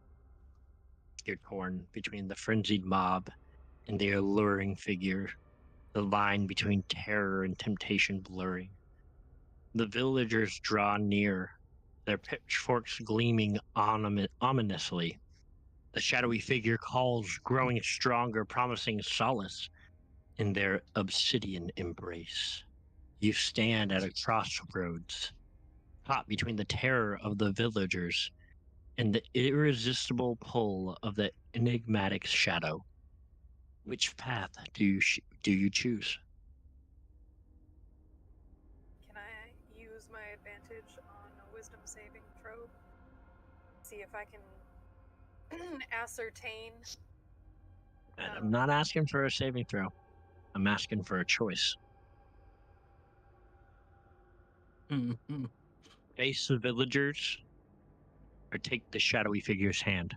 You're torn between the frenzied mob and the alluring figure, the line between terror and temptation blurring. The villagers draw near, their pitchforks gleaming ominously. The shadowy figure calls, growing stronger, promising solace in their obsidian embrace. You stand at a crossroads, caught between the terror of the villagers and the irresistible pull of the enigmatic shadow. Which path do you choose? Can I use my advantage on a wisdom saving throw? See if I can ascertain. And I'm not asking for a saving throw. I'm asking for a choice. Face the villagers or take the shadowy figure's hand.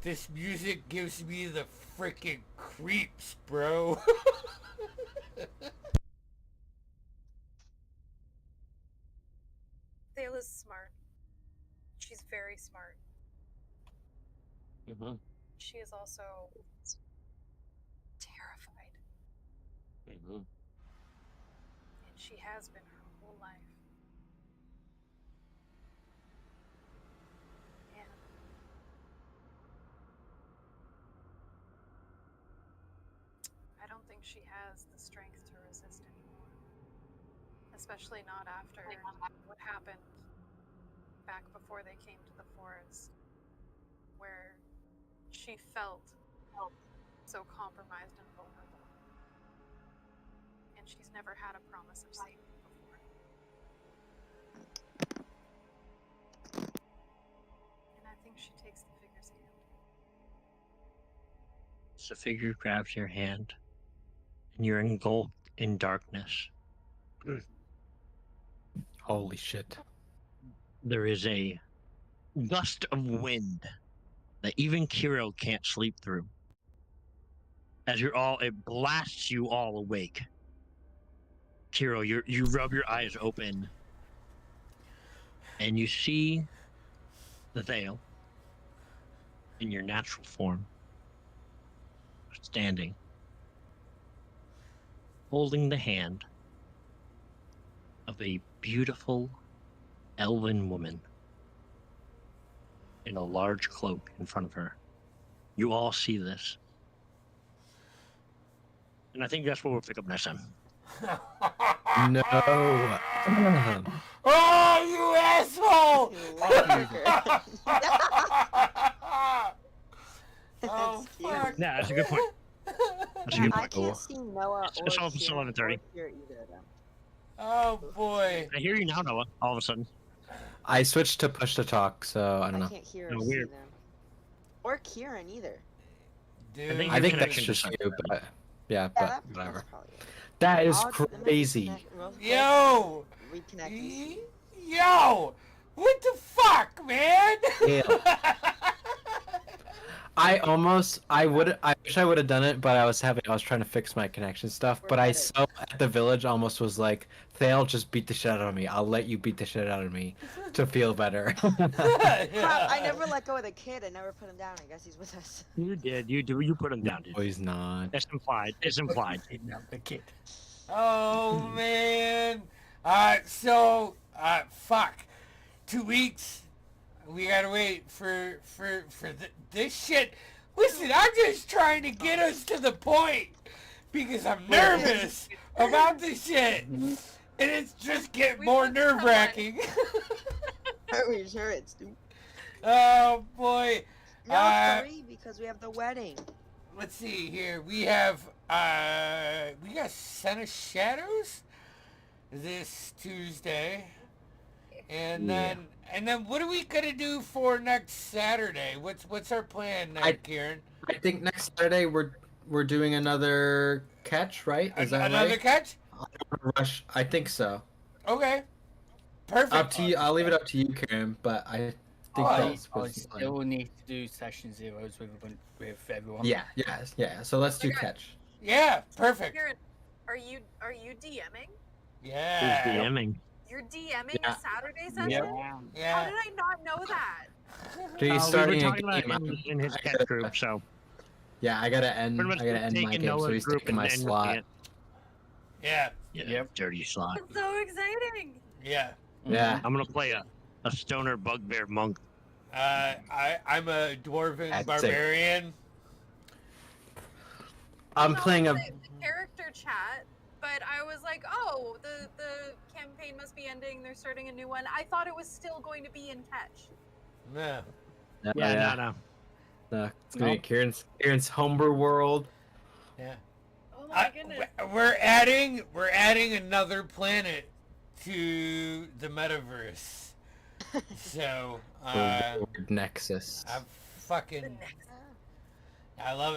This music gives me the freaking creeps, bro. Thayla's smart. She's very smart. Mm-hmm. She is also terrified. Mm-hmm. And she has been her whole life. And I don't think she has the strength to resist anymore. Especially not after what happened back before they came to the forest, where she felt so compromised and vulnerable. And she's never had a promise of safety before. And I think she takes the figure's hand. The figure grabs your hand, and you're engulfed in darkness. Holy shit. There is a gust of wind that even Kiro can't sleep through. As it blasts you all awake. Kiro, you rub your eyes open, and you see the Thale in your natural form, standing, holding the hand of a beautiful elven woman in a large cloak in front of her. You all see this. And I think that's what we'll pick up next time. No. Oh, you asshole! Oh, fuck. Yeah, that's a good point. That's a good I point. can't see Noah It's or all- it's Kieran 11:30. or hear either of them. Oh, boy. I hear you now, Noah, all of a sudden. I switched to push to talk, so I don't know. can't hear No, or see weird. them. Or Kieran either. Dude. I think I think Your that's connection just just you, but yeah, Yeah, but whatever. that's probably it. That is Let me crazy. reconnect real quick. Yo! Reconnect and see. Yo! What the fuck, man? Yeah. I wish I would have done it, but I was trying to fix my connection stuff. We're But I at it. so at the village almost was like, Thale, just beat the shit out of me. I'll let you beat the shit out of me to feel better. I never let go of the kid. I never put him down. I guess he's with us. You did. You put him down, dude. No, he's not. It's implied. It's implied. Kidnap the kid. Oh man. Fuck. 2 weeks. We gotta wait for this shit. Listen, I'm just trying to get us to the point because I'm nervous about this shit, and it's just getting more nerve-wracking. Are we sure it's stupid? Oh boy. No, 3 because we have the wedding. Let's see here. We got Son of Shadows this Tuesday, and then what are we gonna do for next Saturday? What's our plan now, Kieran? I think next Saturday we're doing another catch, right? Is that another right? catch? Rush. I think so. Okay. Perfect. Up to you. I'll leave it up to you, Karen. But I think I that's what's the plan. still need to do session zeros with everyone. Yeah. So let's do Okay. catch. Yeah. Perfect. Kieran, are you DMing? Who's Yeah. DMing? You're DMing Yeah. a Saturday session? Yep. How Yeah. did I not know that? Do you We were starting a talking about game? in his I catch gotta- group, so Yeah, I gotta end. pretty I much gotta end my taking game, so Noah's he's group taking my and slot. Yeah. Yep. Dirty slot. That's so exciting. Yeah. Yeah. I'm gonna play a stoner bugbear monk. I'm a dwarven That's it. barbarian. I'm No, playing a. the character chat, but I was like, oh, the campaign must be ending. They're starting a new one. I thought it was still going to be in catch. No. No. No, it's gonna be Kieran's homebrew world. Yeah. Oh my goodness. We're adding another planet to the metaverse. So Word Nexus. I'm The fucking. next. I love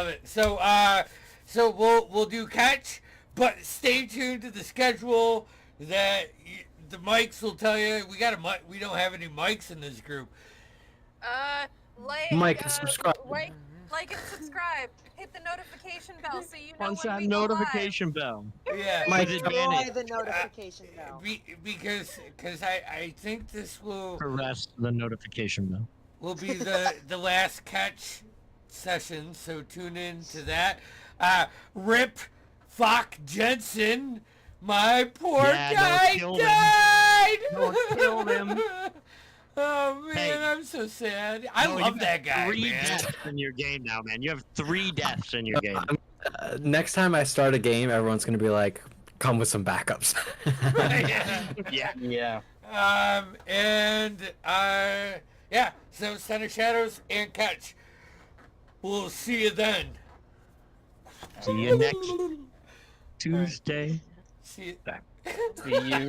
it. So we'll do catch, but stay tuned to the schedule. The mics will tell you we got a mic. We don't have any mics in this group. Like and subscribe. Like and subscribe. Hit the notification bell so you know Punch when that we go live. notification bell. Yeah. Mike, With Destroy advantage. the notification bell. Because I think this Press the notification bell. will be the last catch session, so tune in to that. Rip Fock Jensen, my poor Yeah, guy no, killed him. died. No, killed him. Oh man, Hey. I'm so sad. I No, love you that have guy, 3 man. deaths in your game now, man. You have 3 deaths in your game. Next time I start a game, everyone's gonna be like, "Come with some backups." Yeah. Yeah. Yeah. So Center Shadows and Catch. We'll see you then. See you next Tuesday. See you. See you